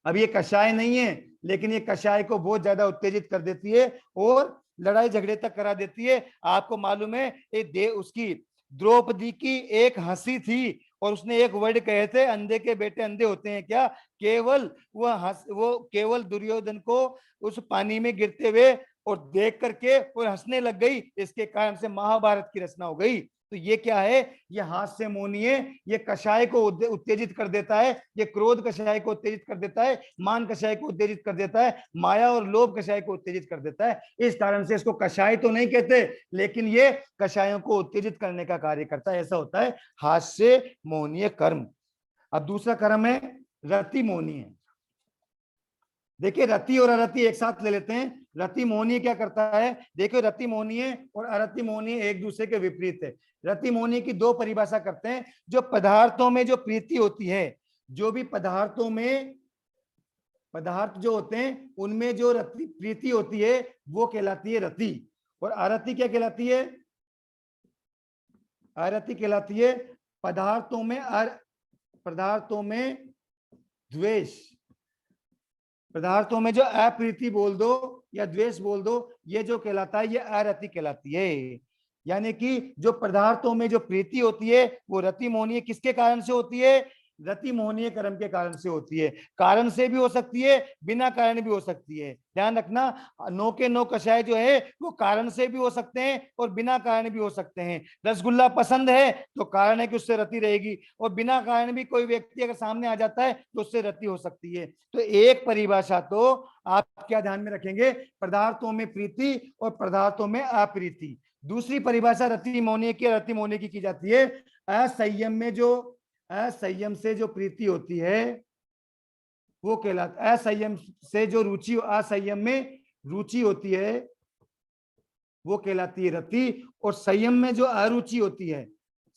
अब ये कषाय नहीं है, लेकिन ये कषाय को बहुत ज्यादा उत्तेजित कर देती है और लड़ाई झगड़े तक करा देती है। आपको मालूम है उसकी द्रौपदी की एक हंसी थी और उसने एक वर्ड कहे थे, अंधे के बेटे अंधे होते हैं क्या। केवल वो केवल दुर्योधन को उस पानी में गिरते हुए और देख करके और हंसने लग गई, इसके कारण से महाभारत की रचना हो गई। तो ये क्या है, ये हास्य मौनी है, ये कषाय को उत्तेजित कर देता है, ये क्रोध कषाय को उत्तेजित कर देता है, मान कषाय को उत्तेजित कर देता है, माया और लोभ कषाय को उत्तेजित कर देता है। इस कारण से इसको कषाय तो नहीं कहते, लेकिन ये कषायों को उत्तेजित करने का कार्य करता है। ऐसा होता है हास्य मौनीय कर्म। अब दूसरा कर्म है रति मौनीय। देखिए रति और अरति एक साथ ले लेते हैं। रति मोहनीय क्या करता है, देखो रति मोहनीय और अरति मोहनीय एक दूसरे के विपरीत है। रति मोहनीय की दो परिभाषा करते हैं। जो पदार्थों में जो प्रीति होती है, जो भी पदार्थों में पदार्थ जो होते हैं उनमें जो रति प्रीति होती है वो कहलाती है रति। और अरति क्या कहलाती है, अरति कहलाती है पदार्थों में द्वेष, पदार्थों में जो अप्रीति बोल दो या द्वेष बोल दो, ये जो कहलाता है ये अरति कहलाती है। यानी कि जो पदार्थों में जो प्रीति होती है वो रति मोहनीय किसके कारण से होती है, रति मोहनीय कर्म के कारण से होती है। कारण से भी हो सकती है, बिना कारण भी हो सकती है। ध्यान रखना, नो के नो कषाय जो है वो कारण से भी हो सकते हैं और बिना कारण भी हो सकते हैं। रसगुल्ला पसंद है तो कारण है कि उससे रति रहेगी, और बिना कारण भी कोई व्यक्ति अगर सामने आ जाता है तो उससे रति हो सकती है। तो एक परिभाषा तो आप क्या ध्यान में रखेंगे, पदार्थों में प्रीति और पदार्थों में अप्रीति। दूसरी परिभाषा रति मौनीय की, रति मौनीय की जाती है असंयम में जो असंयम से जो प्रीति होती है वो कहलाता, असंयम से जो रुचि, असंयम में रुचि होती है वो कहलाती है रति। और संयम में जो अरुचि होती है,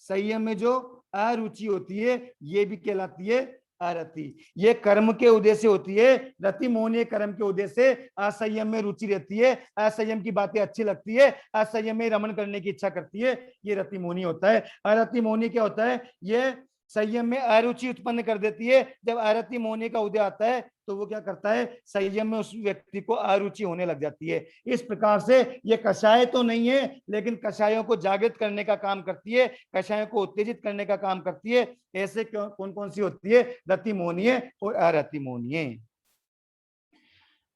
संयम में जो अरुचि होती है ये भी कहलाती है अरति। ये कर्म के उद्देश्य होती है। रति मोहनीय कर्म के उद्देश्य से असंयम में रुचि रहती है, असंयम की बातें अच्छी लगती है, असंयम में रमण करने की इच्छा करती है, ये रति मोहनीय होता है। अरति मोहनीय क्या होता है, ये संयम में अरुचि उत्पन्न कर देती है। जब अरति मोहनीय का उदय आता है तो वो क्या करता है, संयम में उस व्यक्ति को अरुचि होने लग जाती है। इस प्रकार से ये कषाय तो नहीं है, लेकिन कषायों को जागृत करने का काम करती है, कषायों को उत्तेजित करने का काम करती है। ऐसे कौन कौन सी होती है, रति मोहनीय और अरति मोहनीय।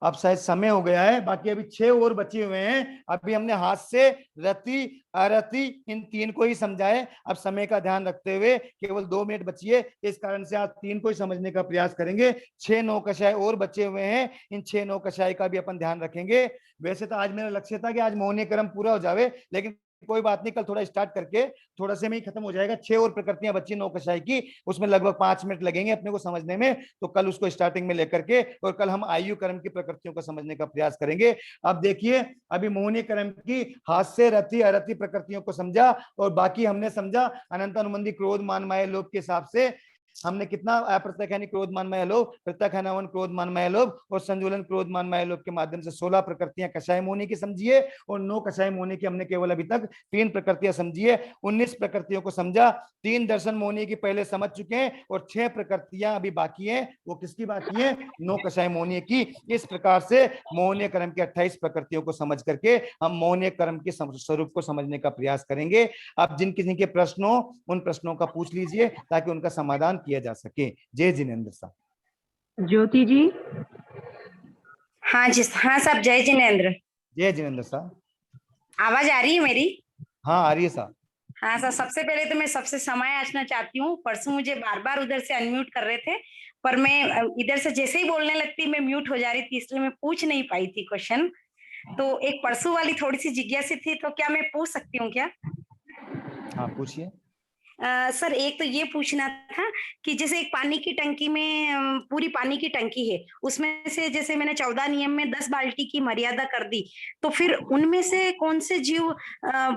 अब शायद समय हो गया है, बाकी अभी 6 और बचे हुए हैं। अभी हमने हास्य, रति, अरति इन 3 को ही समझाए। अब समय का ध्यान रखते हुए केवल 2 मिनट बची है, इस कारण से आज 3 को ही समझने का प्रयास करेंगे। 6 नौ कषाय और बचे हुए हैं, इन 6 नौ कषाय का भी अपन ध्यान रखेंगे। वैसे तो आज मेरा लक्ष्य था कि आज मोहनीय कर्म पूरा हो जावे, लेकिन कोई बात नहीं, कल थोड़ा स्टार्ट करके थोड़ा से में ही खत्म हो जाएगा। 6 और प्रकृतियां बची नौ कषाय की, उसमें लगभग 5 मिनट लगेंगे अपने को समझने में। तो कल उसको स्टार्टिंग में लेकर के और कल हम आयु कर्म की प्रकृतियों को समझने का प्रयास करेंगे। अब देखिए, अभी मोहनीय कर्म की हास्य, रति, अरति प्रकृतियों को समझा, और बाकी हमने समझा अनंत अनुबंधी क्रोध मान माया लोभ के हिसाब से हमने कितना अप्रत्यक्ष यानी क्रोध मान माया लोभ, प्रत्यक्ष हनन क्रोध मान माया लोभ और संजुलन क्रोध मान माया लोभ के माध्यम से 16 प्रकृतियां कषाय मोहनी की समझिए, और 9 कषाय मोहनी की हमने केवल अभी तक 3 प्रकृतियां समझिए। 19 प्रकृतियों को समझा, 3 दर्शन मोहनी की पहले समझ चुके हैं और 6 प्रकृतियां अभी बाकी हैं। वो किसकी बाकी है, 9 कषाय मोहनी की। इस प्रकार से मोहनीय कर्म की 28 प्रकृतियों को समझ करके हम मोहनीय कर्म के स्वरूप को समझने का प्रयास करेंगे। अब जिन किसी के प्रश्न हो उन प्रश्नों का पूछ लीजिए ताकि उनका समाधान किया जा सके। जय जिनेंद्र साहब। ज्योति जी। हाँ जी, हाँ साहब, जय जिनेंद्र। जय जिनेंद्र साहब। आवाज आ रही है मेरी? हाँ आ रही है साहब। हाँ सर, सबसे पहले तो मैं सबसे क्षमा याचना चाहती हूँ। परसों मुझे बार बार उधर से अनम्यूट कर रहे थे, पर मैं इधर से जैसे ही बोलने लगती मैं म्यूट हो जा रही थी, इसलिए मैं पूछ नहीं पाई थी क्वेश्चन। तो एक परसों वाली थोड़ी सी जिज्ञासा थी, तो क्या मैं पूछ सकती हूँ क्या? हाँ पूछिए। सर, एक तो ये पूछना था कि जैसे एक पानी की टंकी में पूरी पानी की टंकी है, उसमें से जैसे मैंने 14 नियम में 10 बाल्टी की मर्यादा कर दी, तो फिर उनमें से कौन से जीव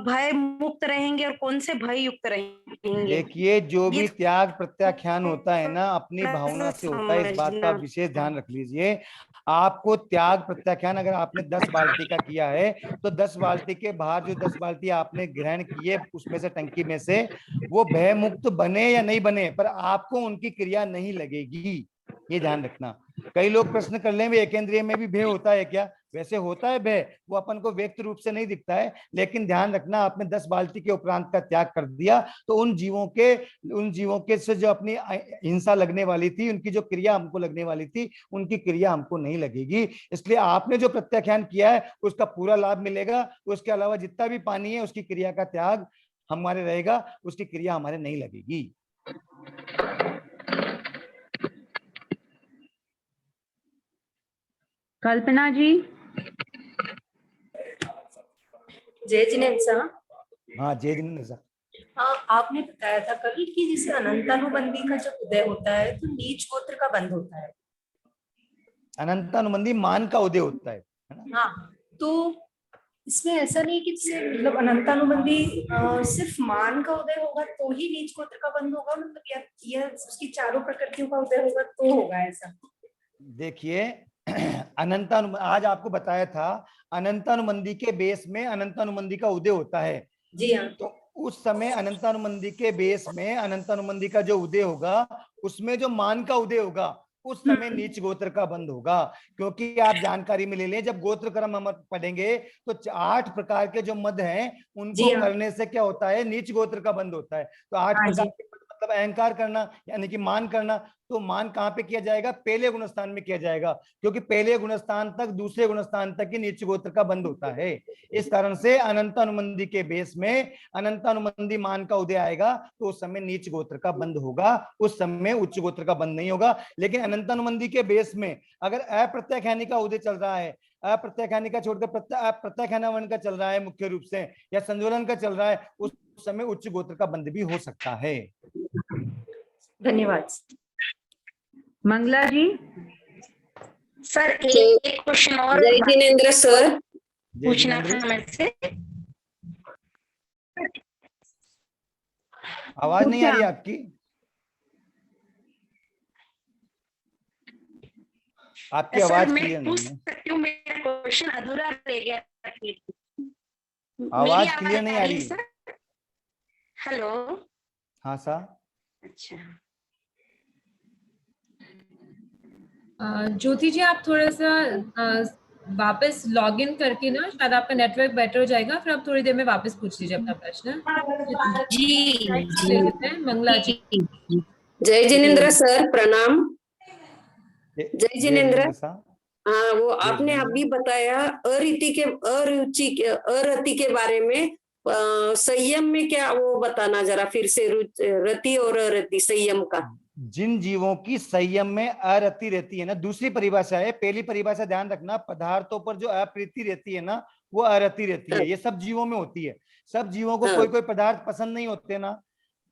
भय मुक्त रहेंगे और कौन से भय युक्त रहेंगे? देखिए, जो भी त्याग प्रत्याख्यान होता है ना अपनी भावना से होता है, इस बात का विशेष ध्यान रख लीजिए। आपको त्याग प्रत्याख्यान अगर आपने 10 बाल्टी का किया है तो 10 बाल्टी के बाहर जो 10 बाल्टी आपने ग्रहण किए उसमें से, टंकी में से, वो भय मुक्त बने या नहीं बने, पर आपको उनकी क्रिया नहीं लगेगी, ये ध्यान रखना। कई लोग प्रश्न कर लेंगे एकेंद्रिय में भी भय होता है क्या? वैसे होता है भय, वो अपन को व्यक्त रूप से नहीं दिखता है, लेकिन ध्यान रखना आपने 10 बाल्टी के उपरांत का त्याग कर दिया तो उन जीवों के से जो अपनी हिंसा लगने वाली थी, उनकी जो क्रिया हमको लगने वाली थी, उनकी क्रिया हमको नहीं लगेगी। इसलिए आपने जो प्रत्याख्यान किया है उसका पूरा लाभ मिलेगा। उसके अलावा जितना भी पानी है उसकी क्रिया का त्याग हमारे रहेगा, उसकी क्रिया हमारे नहीं लगेगी। कल्पना जी। जय जिनेन्द्र साहब। हाँ जय जिनेन्द्र साहब। हाँ, आपने बताया था कल कि जैसे अनंतानुबंधी का जब उदय होता है तो नीच गोत्र का बंध होता है। अनंतानुबंधी मान का उदय होता है ना? हाँ, तो इसमें ऐसा नहीं कि जैसे मतलब अनंतानुबंधी सिर्फ मान का उदय होगा तो ही नीच गोत्र का बंध होगा, मतलब या उसकी चारों प्रकृतियों का उदय होगा तो होगा ऐसा? देखिए आज आपको बताया था अनंतानुबंधी के बेस में अनंतानुबंधी का उदय होता है। जी हाँ। तो उस समय अनंतानुबंधी के बेस में अनंतानुबंधी का जो उदय होगा उसमें जो मान का उदय होगा उस समय नीच गोत्र का बंध होगा। क्योंकि आप जानकारी में ले लें, जब गोत्र क्रम हम पढ़ेंगे तो 8 प्रकार के जो मद हैं उनको हाँ। करने से क्या होता है, नीच गोत्र का बंध होता है। तो 8 प्रकार के मतलब अहंकार करना यानी कि मान करना, तो मान कहां पे किया जाएगा? पहले गुणस्थान में किया जाएगा, क्योंकि पहले गुणस्थान तक दूसरे गुणस्थान तक ही नीच गोत्र का बंध होता है। इस कारण से अनंतानुबंधी के बेस में अनंतानुबंधी मान का उदय आएगा तो उस समय नीच गोत्र का बंध होगा, उस समय उच्च गोत्र का बंध नहीं होगा। लेकिन अनंतानुबंधी के बेस में अगर अप्रत्याख्यानी का उदय चल रहा है, अप्रत्याख्यानी का छोड़कर प्रत्याख्यानावर्ण का चल रहा है मुख्य रूप से, या संजोलन का चल रहा है, उस समय उच्च गोत्र का बंध भी हो सकता है। धन्यवाद। मंगला जी। सर एक क्वेश्चन और जय जिनेन्द्र सर पूछना था मुझसे। आवाज नहीं आ रही आपकी? आपकी आवाज क्लियर नहीं है। सकती हूँ, मेरा क्वेश्चन अधूरा रह गया। आवाज क्लियर नहीं आ रही। Sir hello. हाँ सर। अच्छा, ज्योति जी आप थोड़ा सा वापस लॉग इन करके ना, शायद आपका नेटवर्क बेटर हो जाएगा, फिर आप थोड़ी देर में वापस पूछ लीजिए अपना प्रश्न। जी मंगला जी। जय जिनेन्द्र सर, प्रणाम। जय जिनेन्द्र। हाँ, वो आपने अभी बताया अरुचि के बारे में, संयम में क्या वो बताना जरा फिर से, रति और अरति संयम का। जिन जीवों की संयम में अरति रहती है ना, दूसरी परिभाषा है, पहली परिभाषा ध्यान रखना, पदार्थों पर जो अप्रीति रहती है ना वो अरति रहती है। ये सब जीवों में होती है। सब जीवों को कोई पदार्थ पसंद नहीं होते ना,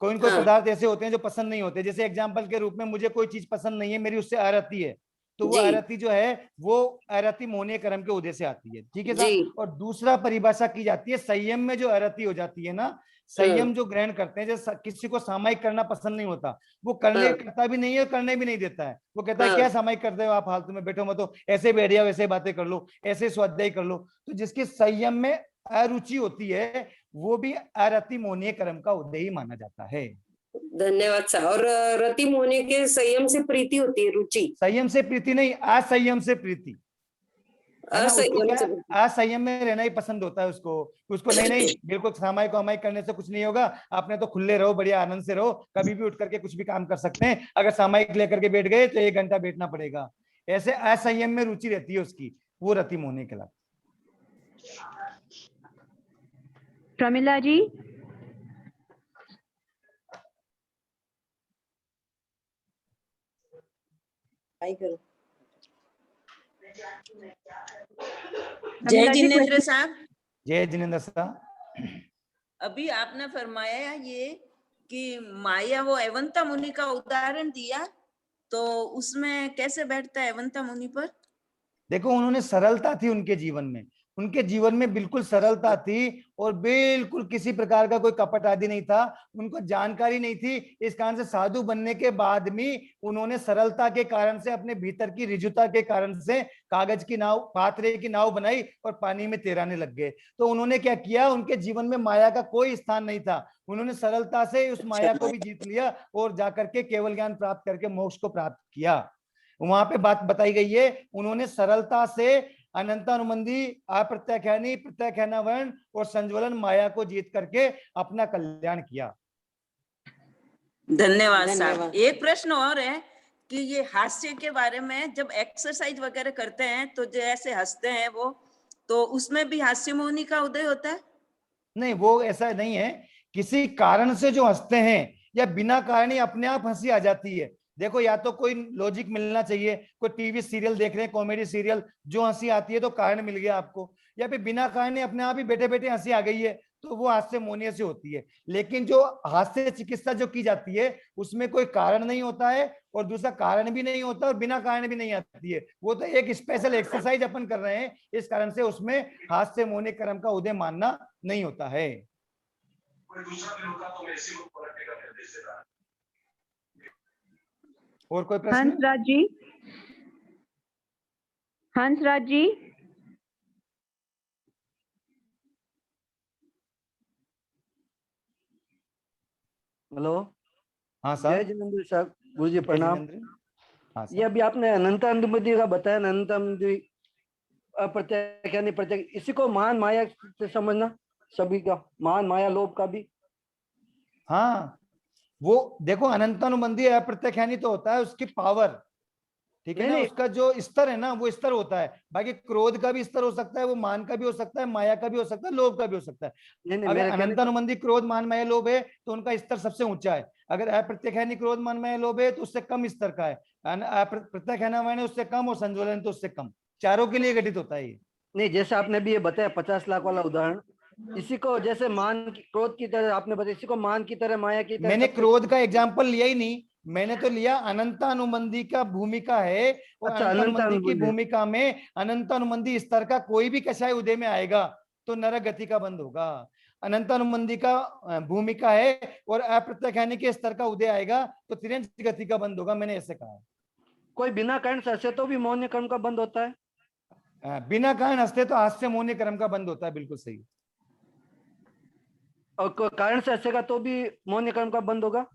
कोई पदार्थ ऐसे होते हैं जो पसंद नहीं होते। जैसे एग्जाम्पल के रूप में मुझे कोई चीज पसंद नहीं है, मेरी उससे अरति है, तो वो अरति जो है वो अरति मोहनीय कर्म के उदय से आती है। ठीक है साहब। और दूसरा परिभाषा की जाती है संयम में जो अरति हो जाती है ना, संयम जो ग्रहण करते हैं, जैसे किसी को सामायिक करना पसंद नहीं होता, वो करता भी नहीं है, करने भी नहीं देता है। वो कहता है क्या सामायिक करते हो आप, फालतू में बैठो मत, ऐसे बैठ जाओ, वैसे बातें कर लो, ऐसे स्वाध्याय कर लो। तो जिसकी संयम में अरुचि होती है वो भी अरति मोहनीय कर्म का उदय ही माना जाता है। धन्यवाद सर। और रति मोहनीय के संयम से प्रीति होती है, रुचि। संयम से प्रीति नहीं, असंयम से प्रीति। असंयम में रहना ही पसंद होता है उसको नहीं बिल्कुल सामायिक वामायिक करने से कुछ नहीं होगा, आपने तो खुले रहो, बढ़िया आनंद से रहो, कभी भी उठ करके कुछ भी काम कर सकते हैं। अगर सामायिक लेकर के बैठ गए तो 1 घंटा बैठना पड़ेगा। ऐसे असंयम में रुचि रहती है उसकी, वो रति मोहनीय कहलाती है। प्रमिला जी। जय जिनेन्द्र साहब। जय जिनेन्द्र साहब। अभी आपने फरमाया ये कि माया, वो एवंता मुनि का उदाहरण दिया, तो उसमें कैसे बैठता है एवंता मुनि पर? देखो उन्होंने सरलता थी उनके जीवन में, उनके जीवन में बिल्कुल सरलता थी और बिल्कुल किसी प्रकार का कोई कपट आदि नहीं था। उनको जानकारी नहीं थी, इस कारण से साधु बनने के बाद भी उन्होंने सरलता के कारण से, अपने भीतर की ऋजुता के कारण से कागज की नाव, पाथरे की नाव बनाई और पानी में तैराने लग गए। तो उन्होंने क्या किया, उनके जीवन में माया का कोई स्थान नहीं था, उन्होंने सरलता से उस माया को भी जीत लिया और जाकर के केवल ज्ञान प्राप्त करके मोक्ष को प्राप्त किया। वहां पे बात बताई गई है, उन्होंने सरलता से अनंतानुबंधी, अप्रत्याख्यानी, प्रत्याख्यानावरण और संज्वलन माया को जीत करके अपना कल्याण किया। धन्यवाद साहब। एक प्रश्न और है कि ये हास्य के बारे में, जब एक्सरसाइज वगैरह करते हैं तो जैसे हंसते हैं वो, तो उसमें भी हास्य मोहिनी का उदय होता है? नहीं, वो ऐसा नहीं है। किसी कारण से जो हंसते हैं या बिना कारण ही अपने आप हंसी आ जाती है। देखो, या तो कोई लॉजिक मिलना चाहिए, कोई टीवी सीरियल देख रहे हैं, कॉमेडी सीरियल, जो हंसी आती है तो कारण मिल गया आपको, या फिर बिना कारण ही अपने आप ही बैठे बैठे हंसी आ गई है, तो वो हास्य मोहनीय से होती है। लेकिन जो हास्य चिकित्सा जो की जाती है उसमें कोई कारण नहीं होता है और दूसरा कारण भी नहीं होता और बिना कारण भी नहीं आती है। वो तो एक स्पेशल एक्सरसाइज अपन कर रहे हैं, इस कारण से उसमें हास्य मोहनीय कर्म का उदय मानना नहीं होता है। और कोई प्रश्न? हंसराज जी, हंसराज जी, हेलो। हाँ जय साहब। जिनेंद्र साहब, गुरु जी प्रणाम। हाँ ये अभी आपने अनंतानुबंधी का बताया, अनंतानुबंधी अप्रत्याख्यानी प्रत्यक्ष, इसी को महान माया से समझना, सभी का महान माया लोभ का भी। हाँ, वो देखो, अनंतानुबंधी अप्रत्याख्यानी तो होता है उसकी पावर, ठीक है ना, उसका जो स्तर है ना वो स्तर होता है। बाकी क्रोध का भी स्तर हो सकता है, वो मान का भी हो सकता है, माया का भी हो सकता है, लोभ का भी हो सकता है। अगर अनंतानुबंधी क्रोध मान माया लोभ है तो उनका स्तर सबसे ऊंचा है। अगर अप्रत्याख्यानी क्रोध मान माया लोभ है तो उससे कम स्तर का है। प्रत्याख्यान उससे कम और संज्वलन तो उससे कम, चारों के लिए घटित होता है ये। नहीं, जैसे आपने भी ये बताया 50 लाख वाला उदाहरण, इसी को जैसे मान क्रोध की तरह आपने बताया, इसी को मान की तरह, माया की तरह। मैंने क्रोध का एग्जाम्पल लिया ही नहीं, मैंने तो लिया अनंतानुबंधी का भूमिका है और अच्छा, अनंतानुबंधी की अनंतानुबंधी। भूमिका में अनंतानुबंधी स्तर का कोई भी कषाय उदय में आएगा तो नरक गति का बंद होगा। अनंतानुबंधी का भूमिका है और अप्रत्याख्यानी के स्तर का उदय आएगा तो तिरंज गति का बंद होगा, मैंने ऐसे कहा। कोई बिना कारण से हंसे तो भी मौन कर्म का बंद होता है? बिना कारण हंसते तो हास्य मौन कर्म का बंद होता है, बिल्कुल सही। और कारण से हंसेगा तो भी मौन कर्म का बंद होगा?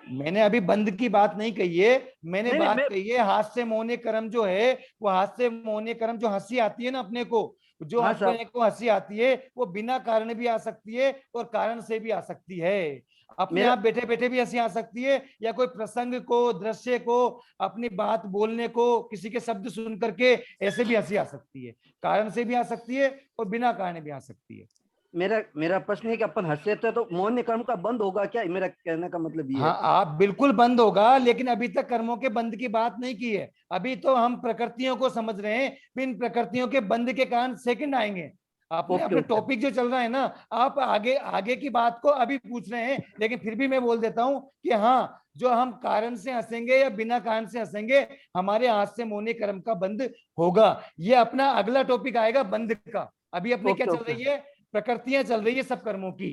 मैंने अभी बंद की बात नहीं कही है, मैंने बात कही है हास्य मौन कर्म जो है, वो हास्य मौन कर्म, जो हंसी आती है ना अपने को, जो अपने को हंसी आती है वो बिना कारण भी आ सकती है और कारण से भी आ सकती है। अपने आप बैठे बैठे भी हंसी आ सकती है, या कोई प्रसंग को, दृश्य को, अपनी बात बोलने को, किसी के शब्द सुन करके ऐसे भी हंसी आ सकती है। कारण से भी आ सकती है और बिना कारण भी आ सकती है। मेरा प्रश्न है कि अपन हंसे तो मौन कर्म का बंद होगा क्या? मेरा कहने का मतलब ये हाँ, आप बिल्कुल बंद होगा, लेकिन अभी तक कर्मों के बंद की बात नहीं की है। अभी तो हम प्रकृतियों को समझ रहे हैं, फिर इन प्रकृतियों के बंद के कारण सेकंड आएंगे। आपने अपने टॉपिक जो चल रहा है ना, आप आगे की बात को अभी पूछ रहे हैं, लेकिन फिर भी मैं बोल देता हूं कि हाँ, जो हम कारण से हंसेंगे या बिना कारण से हंसेंगे, हमारे हाथ से मौन कर्म का बंद होगा। ये अपना अगला टॉपिक आएगा बंद का। अभी अपने क्या चल रही है, प्रकृतियां चल रही है सब कर्मों की।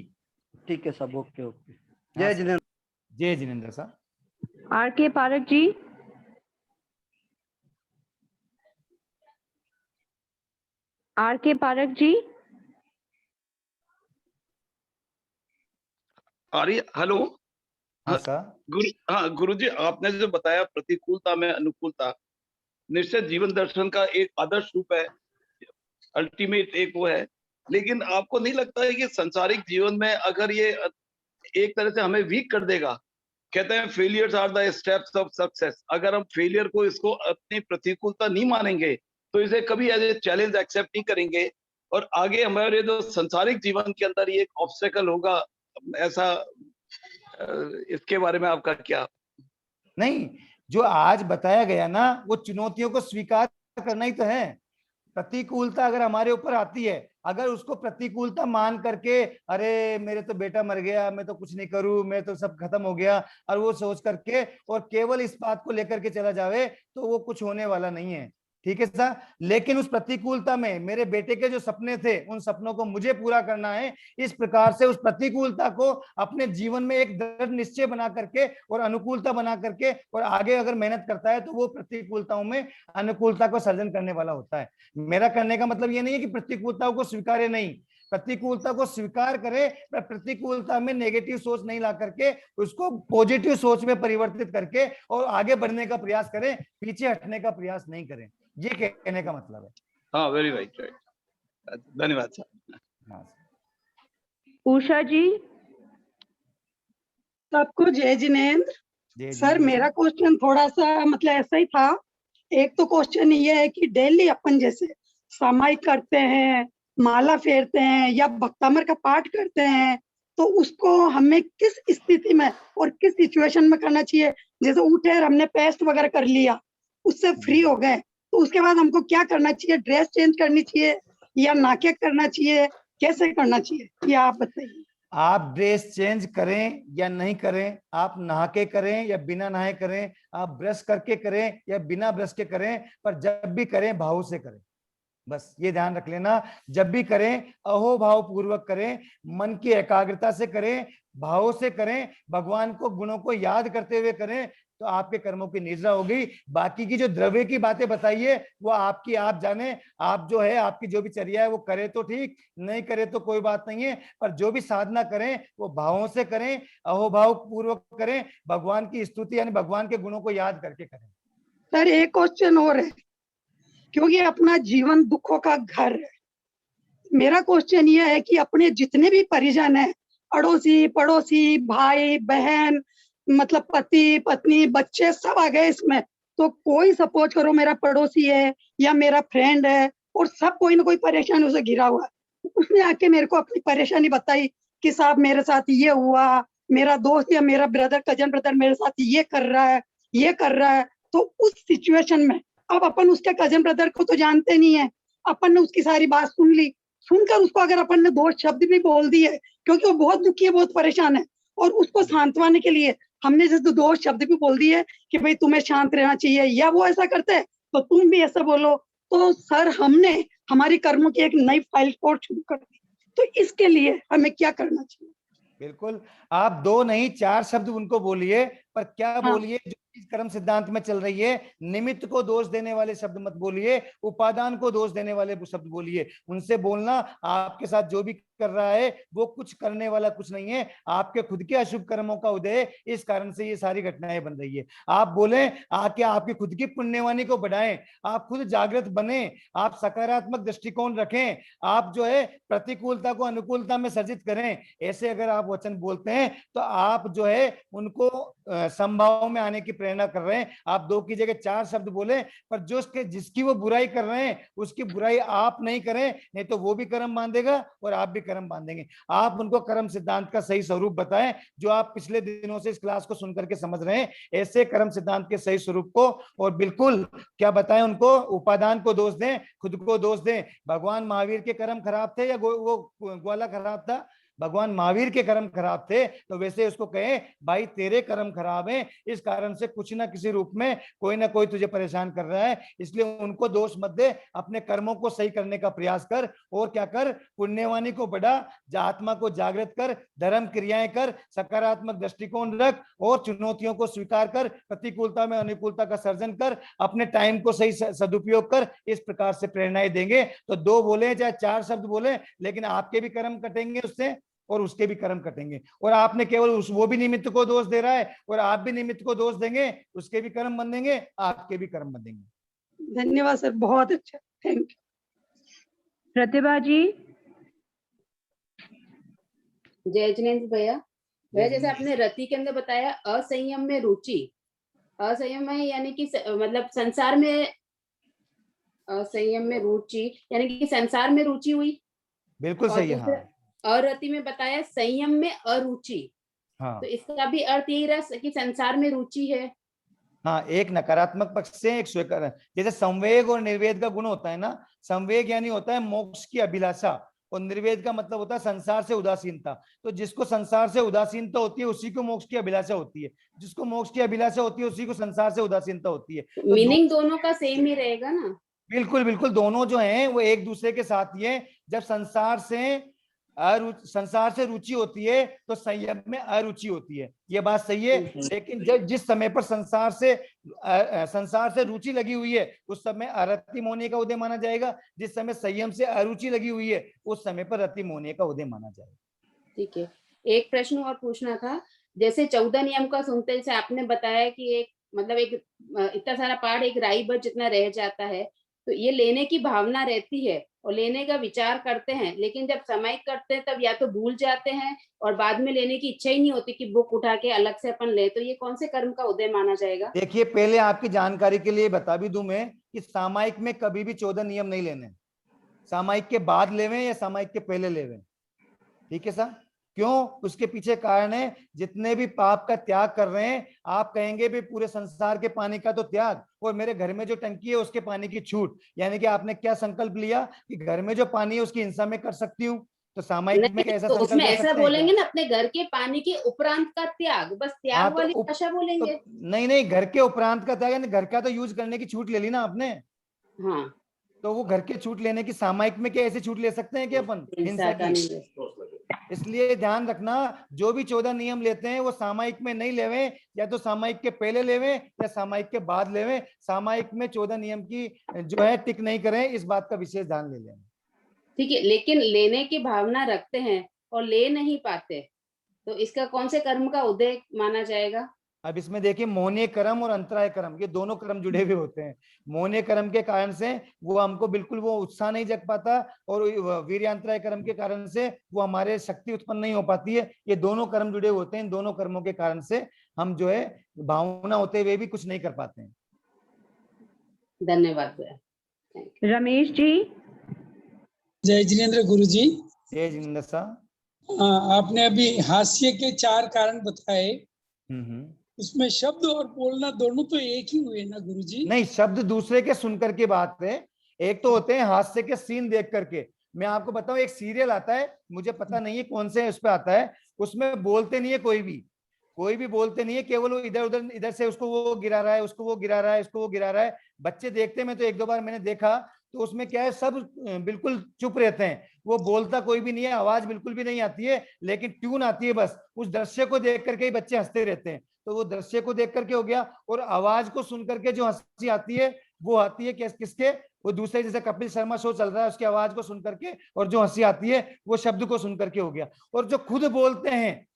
ठीक है सब, ओके ओके। जय जिनेंद्र। जय जिनेंद्र साहब। आर के पारक जी, आर के पारक जी। अरे हेलो। हाँ सर। हाँ गुरु जी, आपने जो बताया प्रतिकूलता में अनुकूलता, निश्चित जीवन दर्शन का एक आदर्श रूप है, अल्टीमेट एक वो है। लेकिन आपको नहीं लगता है कि संसारिक जीवन में अगर ये एक तरह से हमें वीक कर देगा? कहते हैं failures are the steps of success. अगर हम फेलियर को, इसको अपनी प्रतिकूलता नहीं मानेंगे, तो इसे कभी एज ए चैलेंज एक्सेप्ट नहीं करेंगे, और आगे हमारे जो संसारिक जीवन के अंदर ये एक ऑब्स्टेकल होगा, ऐसा, इसके बारे में आपका क्या? नहीं, जो आज बताया गया ना, वो चुनौतियों को स्वीकार करना ही तो है। प्रतिकूलता अगर हमारे ऊपर आती है, अगर उसको प्रतिकूलता मान करके, अरे मेरे तो बेटा मर गया, मैं तो कुछ नहीं करूं, मैं तो सब खत्म हो गया, और वो सोच करके और केवल इस बात को लेकर के चला जावे, तो वो कुछ होने वाला नहीं है। ठीक है सर। लेकिन उस प्रतिकूलता में मेरे बेटे के जो सपने थे उन सपनों को मुझे पूरा करना है। इस प्रकार से उस प्रतिकूलता को अपने जीवन में एक दृढ़ निश्चय बना करके और अनुकूलता बना करके और आगे अगर मेहनत करता है तो वो प्रतिकूलताओं में अनुकूलता को सर्जन करने वाला होता है। मेरा करने का मतलब ये नहीं है कि प्रतिकूलताओं को स्वीकारे नहीं, प्रतिकूलता को स्वीकार करे, पर प्रतिकूलता में नेगेटिव सोच नहीं ला करके उसको पॉजिटिव सोच में परिवर्तित करके और आगे बढ़ने का प्रयास करें, पीछे हटने का प्रयास नहीं करें। ये कहने का मतलब है। हाँ, वेरी राइट, राइट। धन्यवाद सर। हाँ उषा जी। सबको जय जिनेंद्र। जी सर मेरा क्वेश्चन थोड़ा सा मतलब ऐसा ही था। एक तो क्वेश्चन ये है कि डेली अपन जैसे सामायिक करते हैं, माला फेरते हैं या भक्तामर का पाठ करते हैं, तो उसको हमें किस स्थिति में और किस सिचुएशन में करना चाहिए? जैसे उठे और हमने पेस्ट वगैरह कर लिया, उससे फ्री हो गए, तो उसके बाद हमको क्या करना चाहिए? ड्रेस चेंज करनी चाहिए या नाके करना चाहिए, कैसे करना चाहिए ये आप बताइए। आप ड्रेस चेंज करें या नहीं करें, आप नहा के करें या बिना नहाए करें, आप ब्रश करके करें या बिना ब्रश के करें, पर जब भी करें भाव से करें। बस ये ध्यान रख लेना, जब भी करें अहोभाव पूर्वक करें, मन की एकाग्रता से करें, भाव से करें, भगवान को गुणों को याद करते हुए करें, तो आपके कर्मों की निद्रा होगी। बाकी की जो द्रव्य की बातें बताइए वो आपकी आप जाने, आप जो है आपकी जो भी चर्या है वो करे तो ठीक, नहीं करे तो कोई बात नहीं है, पर जो भी साधना करें वो भावों से करें, अहोभाव पूर्वक करें, भगवान की स्तुति यानी भगवान के गुणों को याद करके करें। सर एक क्वेश्चन और है, क्योंकि अपना जीवन दुखों का घर है। मेरा क्वेश्चन ये है कि अपने जितने भी परिजन हैं, अड़ोसी पड़ोसी भाई बहन मतलब पति पत्नी बच्चे सब आ गए इसमें, तो कोई सपोज करो मेरा पड़ोसी है या मेरा फ्रेंड है और सब कोई ना कोई परेशानी से घिरा हुआ है, उसने आके मेरे को अपनी परेशानी बताई कि साहब मेरे साथ ये हुआ, मेरा दोस्त या मेरा ब्रदर कजन ब्रदर मेरे साथ ये कर रहा है, ये कर रहा है। तो उस सिचुएशन में अब अपन उसके कजन ब्रदर को तो जानते नहीं है, अपन ने उसकी सारी बात सुन ली, सुनकर उसको अगर अपन ने 2 शब्द भी बोल दिए, क्योंकि वो बहुत दुखी है बहुत परेशान है, और उसको सांत्वनाने के लिए हमने जैसे 2 शब्द भी बोल दिए कि भाई तुम्हें शांत रहना चाहिए, या वो ऐसा करते हैं तो तुम भी ऐसा बोलो, तो सर हमने हमारी कर्मों की एक नई फाइल कोड शुरू कर दी। तो इसके लिए हमें क्या करना चाहिए? बिल्कुल, आप 2 नहीं 4 शब्द उनको बोलिए, पर क्या बोलिए जो कर्म सिद्धांत में चल रही है, निमित्त को दोष देने वाले शब्द मत बोलिए, उपादान को दोष देने वाले शब्द बोलिए। उनसे बोलना आपके साथ जो भी कर रहा है वो कुछ करने वाला कुछ नहीं है, आपके खुद के अशुभ कर्मों का उदय, इस कारण से ये सारी घटनाएं बन रही है। आप बोले आके आपकी खुद की पुण्यवानी को बढ़ाएं, आप खुद जागृत बने, आप सकारात्मक दृष्टिकोण रखें, आप जो है प्रतिकूलता को अनुकूलता में सर्जित करें। ऐसे अगर आप वचन बोलते हैं तो आप जो है उनको संभाव में आने की प्रेरणा कर रहे हैं। आप 2 की जगह 4 शब्द बोले, पर जो जिसकी वो बुराई कर रहे हैं उसकी बुराई आप नहीं करें, नहीं तो वो भी कर्म बांधेगा और आप भी कर्म बांधेंगे। आप उनको कर्म सिद्धांत का सही स्वरूप बताएं, जो आप पिछले दिनों से इस क्लास को सुनकर के समझ रहे हैं, ऐसे कर्म सिद्धांत के सही स्वरूप को। और बिल्कुल क्या बताएं उनको, उपादान को दोष दें, खुद को दोष दें। भगवान महावीर के कर्म खराब थे या वो ग्वाला खराब था? भगवान महावीर के कर्म खराब थे, तो वैसे उसको कहे भाई तेरे कर्म खराब हैं, इस कारण से कुछ ना किसी रूप में कोई ना कोई तुझे परेशान कर रहा है, इसलिए उनको दोष मत दे, अपने कर्मों को सही करने का प्रयास कर। और क्या कर, पुण्यवानी को बढ़ा, आत्मा को जागृत कर, धर्म क्रियाएं कर, सकारात्मक दृष्टिकोण रख और चुनौतियों को स्वीकार कर, प्रतिकूलता में अनुकूलता का सर्जन कर, अपने टाइम को सही सदुपयोग कर। इस प्रकार से प्रेरणाएं देंगे तो 2 बोले चाहे 4 शब्द बोले, लेकिन आपके भी कर्म कटेंगे उससे और उसके भी कर्म कटेंगे। और आपने केवल वो भी निमित्त को दोष दे रहा है और आप भी निमित्त को दोष देंगे, उसके भी कर्म बंधेंगे, आपके भी कर्म बंधेंगे। धन्यवाद सर, बहुत अच्छा, थैंक यू। प्रतिभा जी। जय जिनेंद्र भैया, जैसे आपने रति के अंदर बताया असंयम में रुचि, असंयम में यानी कि मतलब संसार में, असंयम में रुचि यानी कि संसार में रुचि हुई। बिल्कुल सही है। हाँ। अरति में बताया संयम में अरुचि। हाँ। तो इसका भी अर्थ यही रहा कि संसार में रुचि है। हाँ, एक नकारात्मक पक्ष से एक स्वीकार, जैसे संवेग और निर्वेद का गुण होता है ना, संवेग यानी होता है मोक्ष की अभिलाषा और निर्वेद का मतलब होता है संसार से उदासीनता। तो जिसको संसार से उदासीनता होती है उसी को मोक्ष की अभिलाषा होती है, जिसको मोक्ष की अभिलाषा होती है उसी को संसार से उदासीनता होती है। तो मीनिंग दोनों का सेम ही रहेगा ना? बिल्कुल बिल्कुल, दोनों जो हैं वो एक दूसरे के साथ ही हैं। जब संसार से रुचि होती है तो संयम में अरुचि होती है, ये बात सही है। लेकिन जब जिस समय पर संसार से रुचि लगी हुई है उस समय अरतिम होने का उदय माना जाएगा। जिस समय संयम से अरुचि लगी हुई है उस समय पर रतिम होने का उदय माना जाएगा। ठीक है, एक प्रश्न और पूछना था। जैसे 14 नियम का सुनते से आपने बताया कि एक मतलब एक इतना सारा पहाड़ एक राई भर जितना रह जाता है, तो ये लेने की भावना रहती है और लेने का विचार करते हैं, लेकिन जब समायिक करते हैं तब या तो भूल जाते हैं और बाद में लेने की इच्छा ही नहीं होती कि बुक उठा के अलग से अपन ले, तो ये कौन से कर्म का उदय माना जाएगा? देखिए, पहले आपकी जानकारी के लिए बता भी दूं मैं कि सामायिक में कभी भी 14 नियम नहीं लेने। सामायिक के बाद लेवे या सामायिक के पहले लेवे, ठीक है सर? क्यों? उसके पीछे कारण है, जितने भी पाप का त्याग कर रहे हैं, आप कहेंगे भी पूरे संसार के पानी का तो त्याग और मेरे घर में जो टंकी है उसके पानी की छूट, यानी कि आपने क्या संकल्प लिया कि घर में जो पानी है उसकी हिस्सा में कर सकती हूँ। तो सामायिक में कैसा तो संकल्प उसमें ले ऐसा सकते हैं बोलेंगे क्या? ना, अपने घर के पानी के उपरांत का त्याग, बस हाँ, त्याग तो वाली भाषा बोलेंगे। नहीं, घर के उपरांत का त्याग यानी घर का तो यूज करने की छूट ले ली ना आपने। हाँ, तो वो घर के छूट लेने की सामायिक में क्या ऐसे छूट ले सकते हैं कि अपन हिंसा की? इसलिए ध्यान रखना, जो भी 14 नियम लेते हैं वो सामायिक में नहीं लेवे, या तो सामायिक के पहले लेवे या सामायिक के बाद लेवे। सामायिक में 14 नियम की जो है टिक नहीं करें, इस बात का विशेष ध्यान ले लें। ठीक है, लेकिन लेने की भावना रखते हैं और ले नहीं पाते, तो इसका कौन से कर्म का उदय माना जाएगा? अब इसमें देखिए, मोहनीय कर्म और अंतराय कर्म, ये दोनों कर्म जुड़े हुए होते हैं। मोहनीय कर्म के कारण से वो हमको बिल्कुल वो उत्साह नहीं जग पाता, और वीर्यांतराय कर्म के कारण से वो हमारे शक्ति उत्पन्न नहीं हो पाती है। ये दोनों कर्म जुड़े होते हैं, इन दोनों कर्मों के कारण से हम जो है भावना होते हुए भी कुछ नहीं कर पाते हैं। धन्यवाद। रमेश जी। जय जिनेन्द्र गुरु जी। जय जिनेन्द्र साहब। आपने अभी हास्य के 4 कारण बताए, उसमें शब्द और बोलना दोनों तो एक ही हुए ना गुरुजी? नहीं, शब्द दूसरे के सुनकर के बात है। एक तो होते हैं हास्य के सीन देख करके। मैं आपको बताऊं, एक सीरियल आता है, मुझे पता नहीं है कौन से उस पे आता है, उसमें बोलते नहीं है कोई भी बोलते नहीं है, केवल वो इधर से उसको वो गिरा रहा है, उसको वो गिरा रहा है, उसको वो गिरा रहा है। बच्चे देखते हैं, मैं तो 1-2 बार मैंने देखा, तो उसमें क्या है, सब बिल्कुल चुप रहते हैं, वो बोलता कोई भी नहीं है, आवाज बिल्कुल भी नहीं आती है, लेकिन ट्यून आती है बस। उस दृश्य को देख करके ही बच्चे हंसते रहते हैं। तो वो दृश्य को देख करके हो गया, और आवाज को सुन करके जो हंसी आती है वो आती है किसके? वो दूसरे, जैसे कपिल शर्मा शो चल रहा है, उसकी आवाज को सुन करके, और जो हंसी आती है वो शब्द को सुन करके हो गया। और जो खुद बोलते हैं,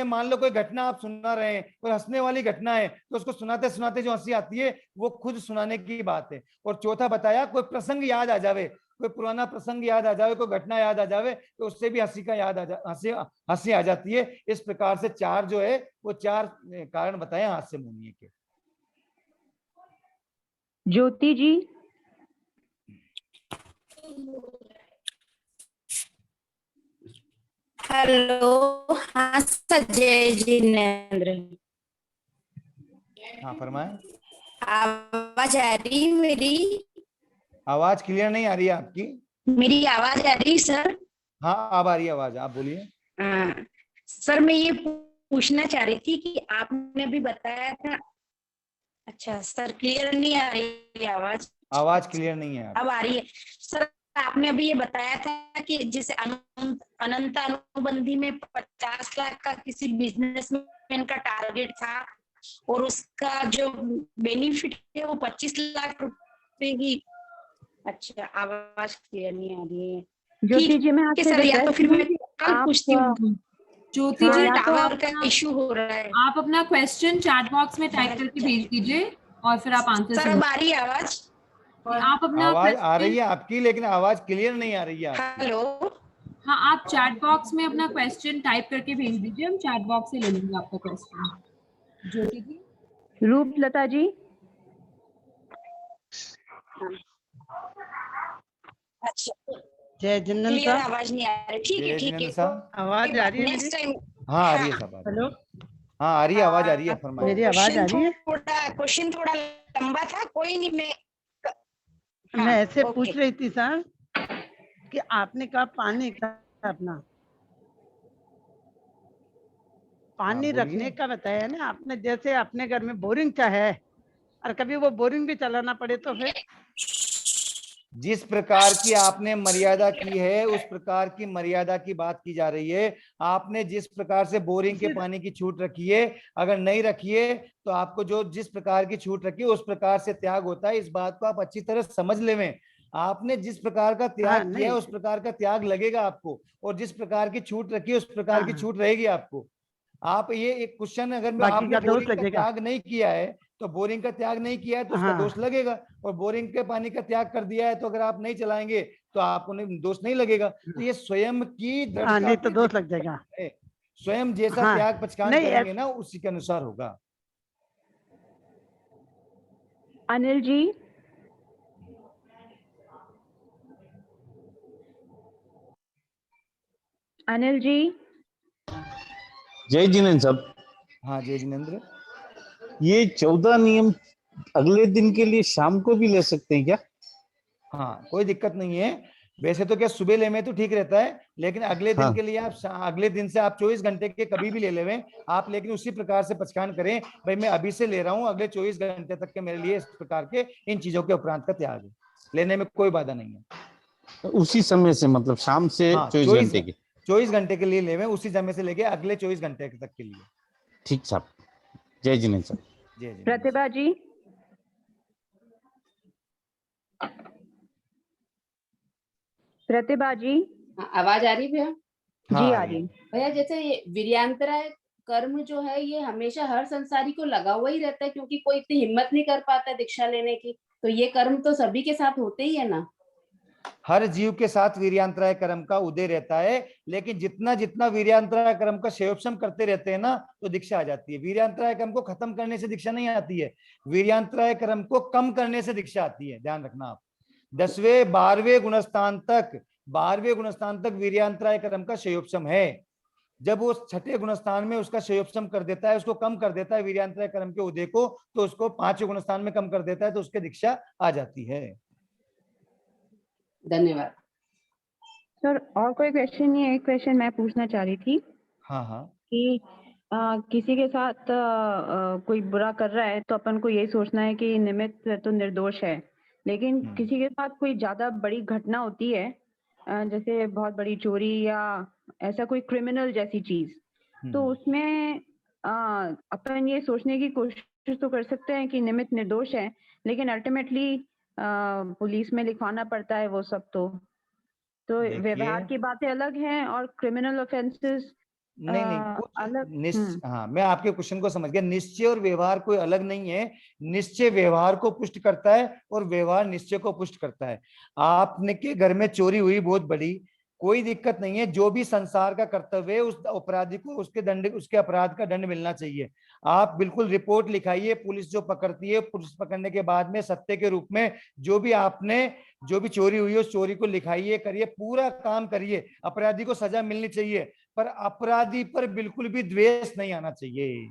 मान लो कोई घटना आप सुना रहे हैं, कोई हंसने वाली घटना है, तो उसको सुनाते सुनाते जो हंसी आती है वो खुद सुनाने की बात है। और चौथा बताया, कोई प्रसंग याद आ जावे, कोई पुराना प्रसंग याद आ जावे, कोई घटना याद आ जावे, तो उससे भी हंसी आ जाती है। इस प्रकार से 4 जो है वो 4 कारण बताए हास्य मोहनीय के। ज्योति जी। हेलो, हाँ सर, जय जिनेन्द्र। हाँ फरमाए। आवाज आ रही मेरी? आवाज क्लियर नहीं आ रही है आपकी। मेरी आवाज आ रही सर? हाँ, अब आ रही है आवाज, आप बोलिए। सर, मैं ये पूछना चाह रही थी कि आपने भी बताया था। अच्छा सर, क्लियर नहीं आ रही आवाज? आवाज क्लियर नहीं है। अब आ रही है सर। आपने अभी ये बताया था कि जैसे अनंत अनुबंधी में 50 लाख का किसी बिजनेसमैन का टारगेट था, और उसका जो बेनिफिट है वो 25 लाख रुपए की। अच्छा, आवाज क्लियर नहीं आ रही है। ज्योति जी, मैं आपसे सर, या तो फिर मैं कल पूछती हूँ। ज्योति जी, टावर का इशू हो रहा है। आप अपना क्वेश्चन चैट बॉक्स में टाइप करके भेज दीजिए और फिर आप आंसर सर, अब आ रही है आवाज? आप अपना आवाज आ रही है आपकी, लेकिन आवाज क्लियर नहीं आ रही है आपकी। हेलो। हाँ, आप चैट बॉक्स में अपना क्वेश्चन टाइप करके भेज दीजिए, हम चैट बॉक्स से ले लेंगे आपका क्वेश्चन। ज्योति जी। रूपलता जी। अच्छा, जय जिनेन्द्र क्लियर आवाज नहीं आ रही? ठीक है, ठीक है, आवाज आ रही है नेक्स्ट टाइम। हाँ आ रही है सब। हेलो, हाँ आ रही है, आवाज आ रही है, फरमाइए। मेरी आवाज आ रही है? क्वेश्चन थोड़ा लंबा था, कोई नहीं, मैं ऐसे पूछ रही थी सर कि आपने कहा पानी का अपना पानी रखने का बताया ना आपने। जैसे अपने घर में बोरिंग है और कभी वो बोरिंग भी चलाना पड़े तो फिर जिस प्रकार की आपने मर्यादा की है उस प्रकार की मर्यादा की बात की जा रही है। आपने जिस प्रकार से बोरिंग के पानी की छूट रखी है, अगर नहीं रखी है तो आपको जो जिस प्रकार की छूट रखी है उस प्रकार से त्याग होता है। इस बात को आप अच्छी तरह समझ लेवें। आपने जिस प्रकार का त्याग किया है उस प्रकार का त्याग लगेगा आपको, और जिस प्रकार की छूट रखी है उस प्रकार की छूट रहेगी आपको। आप ये एक क्वेश्चन, अगर आपने बोरिंग का त्याग नहीं किया है तो बोरिंग का त्याग नहीं किया है तो उसका दोष लगेगा, और बोरिंग के पानी का त्याग कर दिया है तो अगर आप नहीं चलाएंगे तो आपको दोष नहीं लगेगा। तो ये स्वयं की दृढ़ता नहीं तो दोष लग जाएगा। स्वयं जैसा त्याग पचकान करेंगे ना उसी के अनुसार होगा। अनिल जी। अनिल जी। जय जिनेन्द्र साहब। हाँ जय जिनेन्द्र। ये 14 नियम अगले दिन के लिए शाम को भी ले सकते हैं क्या? हाँ कोई दिक्कत नहीं है। वैसे तो क्या सुबह ले में तो ठीक रहता है, लेकिन अगले दिन के लिए आप अगले दिन से आप 24 घंटे के कभी भी ले लेवें आप, लेकिन उसी प्रकार से पचकान करें। भाई मैं अभी से ले रहा हूँ, अगले 24 घंटे तक के मेरे लिए इस प्रकार के इन चीजों के उपरांत का त्याग है, लेने में कोई बाधा नहीं है। उसी समय से मतलब शाम से 24 घंटे के 24 घंटे के लिए लेवें, उसी समय से लेके अगले 24 घंटे तक के लिए। ठीक साहब। जय जिनेन्द्र साहब। जय जिनेन्द्र। प्रतिभा जी। प्रतिभा जी। आवाज आ रही भैया? जी आ रही। भैया जैसे ये वीर्यांतराय कर्म जो है ये हमेशा हर संसारी को लगा हुआ ही रहता है, क्योंकि कोई इतनी हिम्मत नहीं कर पाता दीक्षा लेने की, तो ये कर्म तो सभी के साथ होते ही है ना? हर जीव के साथ वीर्यांतराय कर्म का उदय रहता है, लेकिन जितना जितना वीर्यांतराय कर्म का संयोजन करते रहते हैं ना तो दीक्षा आ जाती है। वीर्यांतराय कर्म को खत्म करने से दीक्षा नहीं आती है, वीर्यांतराय कर्म को कम करने से दीक्षा आती है। ध्यान रखना आप। 10वें 12वें गुणस्थान तक वीर्यांतराय कर्म का संयोजन है। जब वो 6ठे गुणस्थान में उसका संयोजन कर देता है, उसको कम कर देता है वीर्यांतराय कर्म के उदय को, तो उसको 5वें गुणस्थान में कम कर देता है, तो उसके दीक्षा आ जाती है। धन्यवाद सर। और कोई क्वेश्चन नहीं है, एक क्वेश्चन मैं पूछना चाह रही थी। हाँ कि किसी के साथ कोई बुरा कर रहा है तो अपन को यही सोचना है कि निमित्त तो निर्दोष है, लेकिन किसी के साथ कोई ज्यादा बड़ी घटना होती है, जैसे बहुत बड़ी चोरी या ऐसा कोई क्रिमिनल जैसी चीज, तो उसमें अपन ये सोचने की कोशिश तो कर सकते हैं कि निमित्त निर्दोष है, लेकिन अल्टीमेटली पुलिस में लिखवाना पड़ता है वो सब। तो व्यवहार की बातें अलग हैं और क्रिमिनल ऑफेंसेस नहीं अलग। हाँ मैं आपके क्वेश्चन को समझ गया। निश्चय और व्यवहार कोई अलग नहीं है। निश्चय व्यवहार को पुष्ट करता है और व्यवहार निश्चय को पुष्ट करता है। आपने के घर में चोरी हुई बहुत बड़ी, कोई दिक्कत नहीं है। जो भी संसार का कर्तव्य है उस अपराधी को उसके अपराध का दंड मिलना चाहिए। आप बिल्कुल रिपोर्ट लिखाइए, पुलिस जो पकड़ती है, पुलिस पकड़ने के बाद में सत्य के रूप में जो भी चोरी हुई है उस चोरी को लिखाइए, करिए, पूरा काम करिए। अपराधी को सजा मिलनी चाहिए, पर अपराधी पर बिल्कुल भी द्वेष नहीं आना चाहिए।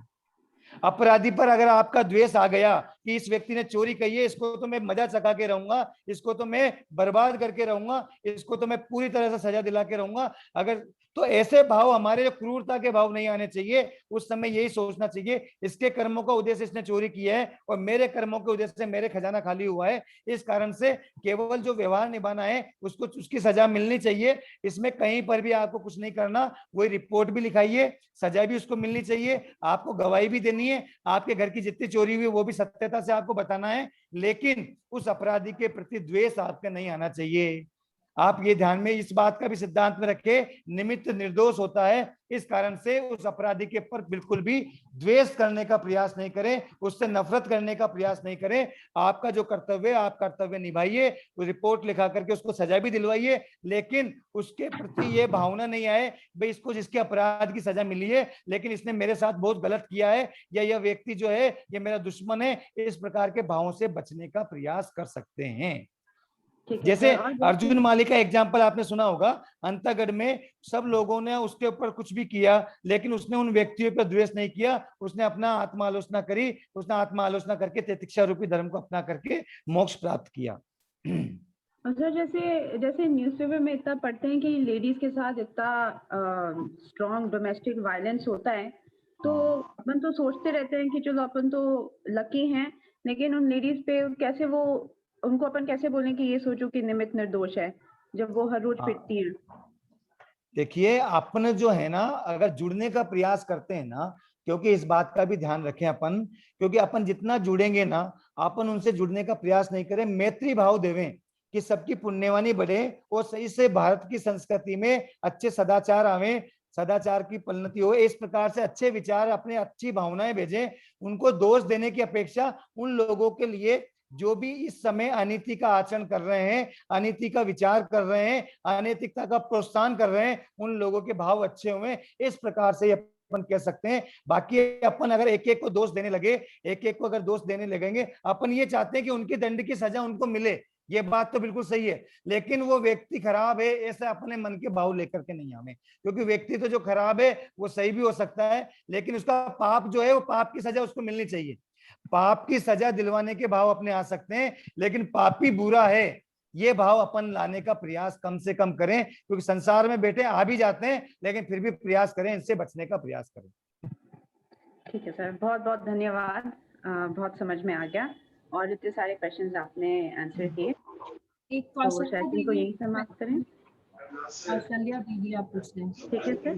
अपराधी पर अगर आपका द्वेष आ गया कि इस व्यक्ति ने चोरी की है, इसको तो मैं मजा चखा के रहूंगा, इसको तो मैं बर्बाद करके रहूंगा, इसको तो मैं पूरी तरह से सजा दिला के रहूंगा, अगर तो ऐसे भाव, हमारे जो क्रूरता के भाव नहीं आने चाहिए। उस समय यही सोचना चाहिए इसके कर्मों का उद्देश्य इसने चोरी की है और मेरे कर्मों के उद्देश्य से मेरे खजाना खाली हुआ है, इस कारण से केवल जो व्यवहार निभाना है उसको उसकी सजा मिलनी चाहिए। इसमें कहीं पर भी आपको कुछ नहीं करना, वही रिपोर्ट भी लिखाइए, सजा भी उसको मिलनी चाहिए, आपको गवाही भी देनी है, आपके घर की जितनी चोरी हुई वो भी सत्यता से आपको बताना है, लेकिन उस अपराधी के प्रति द्वेष आपका नहीं आना चाहिए। आप ये ध्यान में इस बात का भी सिद्धांत में रखें, निमित्त निर्दोष होता है, इस कारण से उस अपराधी के पर बिल्कुल भी द्वेष करने का प्रयास नहीं करें, उससे नफरत करने का प्रयास नहीं करें। आपका जो कर्तव्य है आप कर्तव्य निभाइए, रिपोर्ट लिखा करके उसको सजा भी दिलवाइए, लेकिन उसके प्रति ये भावना नहीं आए भाई इसको जिसके अपराध की सजा मिली है लेकिन इसने मेरे साथ बहुत गलत किया है या यह व्यक्ति जो है ये मेरा दुश्मन है, इस प्रकार के भावों से बचने का प्रयास कर सकते हैं। जैसे अर्जुन माली का एग्जाम्पल आपने सुना होगा, अंतःगढ़ में सब लोगों ने उसके ऊपर कुछ भी किया लेकिन उसने उन व्यक्तियों पर द्वेष नहीं किया, उसने अपना आत्मालोचना करी, उसने आत्मालोचना करके तितिक्षा रूपी धर्म को अपना करके मोक्ष प्राप्त किया। अच्छा, जैसे न्यूज़पेपर में इतना पढ़ते हैं कि लेडीज के साथ इतना स्ट्रॉन्ग डोमेस्टिक वायलेंस होता है, तो अपन तो सोचते रहते हैं कि चलो अपन तो लकी हैं, लेकिन उन लेडीज पे कैसे वो उनको अपन कैसे बोलें कि ये सोचो कि निमित्त निर्दोष है जब वो हर रोज हाँ। पिटती है। देखिए अपन जो है ना, अगर जुड़ने का प्रयास करते हैं ना, क्योंकि इस बात का भी ध्यान रखें अपन, क्योंकि अपन जितना जुड़ेंगे ना, अपन उनसे जुड़ने का प्रयास नहीं करें, मैत्री भाव देवें कि सबकी पुण्यवानी बढ़े और सही से भारत की संस्कृति में अच्छे सदाचार आवे, सदाचार की पन्नति हो, इस प्रकार से अच्छे विचार, अपने अच्छी भावनाएं भेजें। उनको दोष देने की अपेक्षा उन लोगों के लिए जो भी इस समय अनीति का आचरण कर रहे हैं, अनीति का विचार कर रहे हैं, अनैतिकता का प्रोत्साहन कर रहे हैं, उन लोगों के भाव अच्छे हुए, इस प्रकार से अपन कह सकते हैं। बाकी अपन अगर एक एक को दोष देने लगे, एक एक को अगर दोष देने लगेंगे, अपन ये चाहते हैं कि उनकी दंड की सजा उनको मिले, ये बात तो बिल्कुल सही है, लेकिन वो व्यक्ति खराब है ऐसा अपने मन के भाव लेकर के नहीं आवे, क्योंकि व्यक्ति तो जो खराब है वो सही भी हो सकता है, लेकिन उसका पाप जो है वो पाप की सजा उसको मिलनी चाहिए। पाप की सजा दिलवाने के भाव अपने आ सकते हैं, लेकिन पापी बुरा है ये भाव अपन लाने का प्रयास कम से कम करें, क्योंकि संसार में बेटे आ भी जाते हैं, लेकिन फिर भी प्रयास करें, इनसे बचने का प्रयास करें। ठीक है सर, बहुत बहुत धन्यवाद, बहुत समझ में आ गया और इतने सारे क्वेश्चंस आपने आंसर किए। एक तो सेशन को यही समाप्त करें। कौशल्या दीदी आप पूछ लें। ठीक है सर,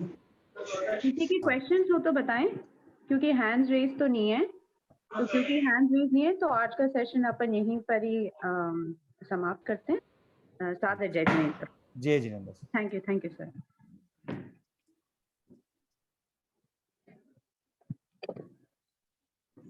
किसी के क्वेश्चंस हो तो बताएं, क्योंकि हैंड्स रेज तो नहीं है, तो क्योंकि हैंड्स रेज नहीं है तो आज का सेशन अपन यहीं पर ही समाप्त करते हैं। सादर जय जिनेंद्र। जय जिनेंद्र। Thank you sir.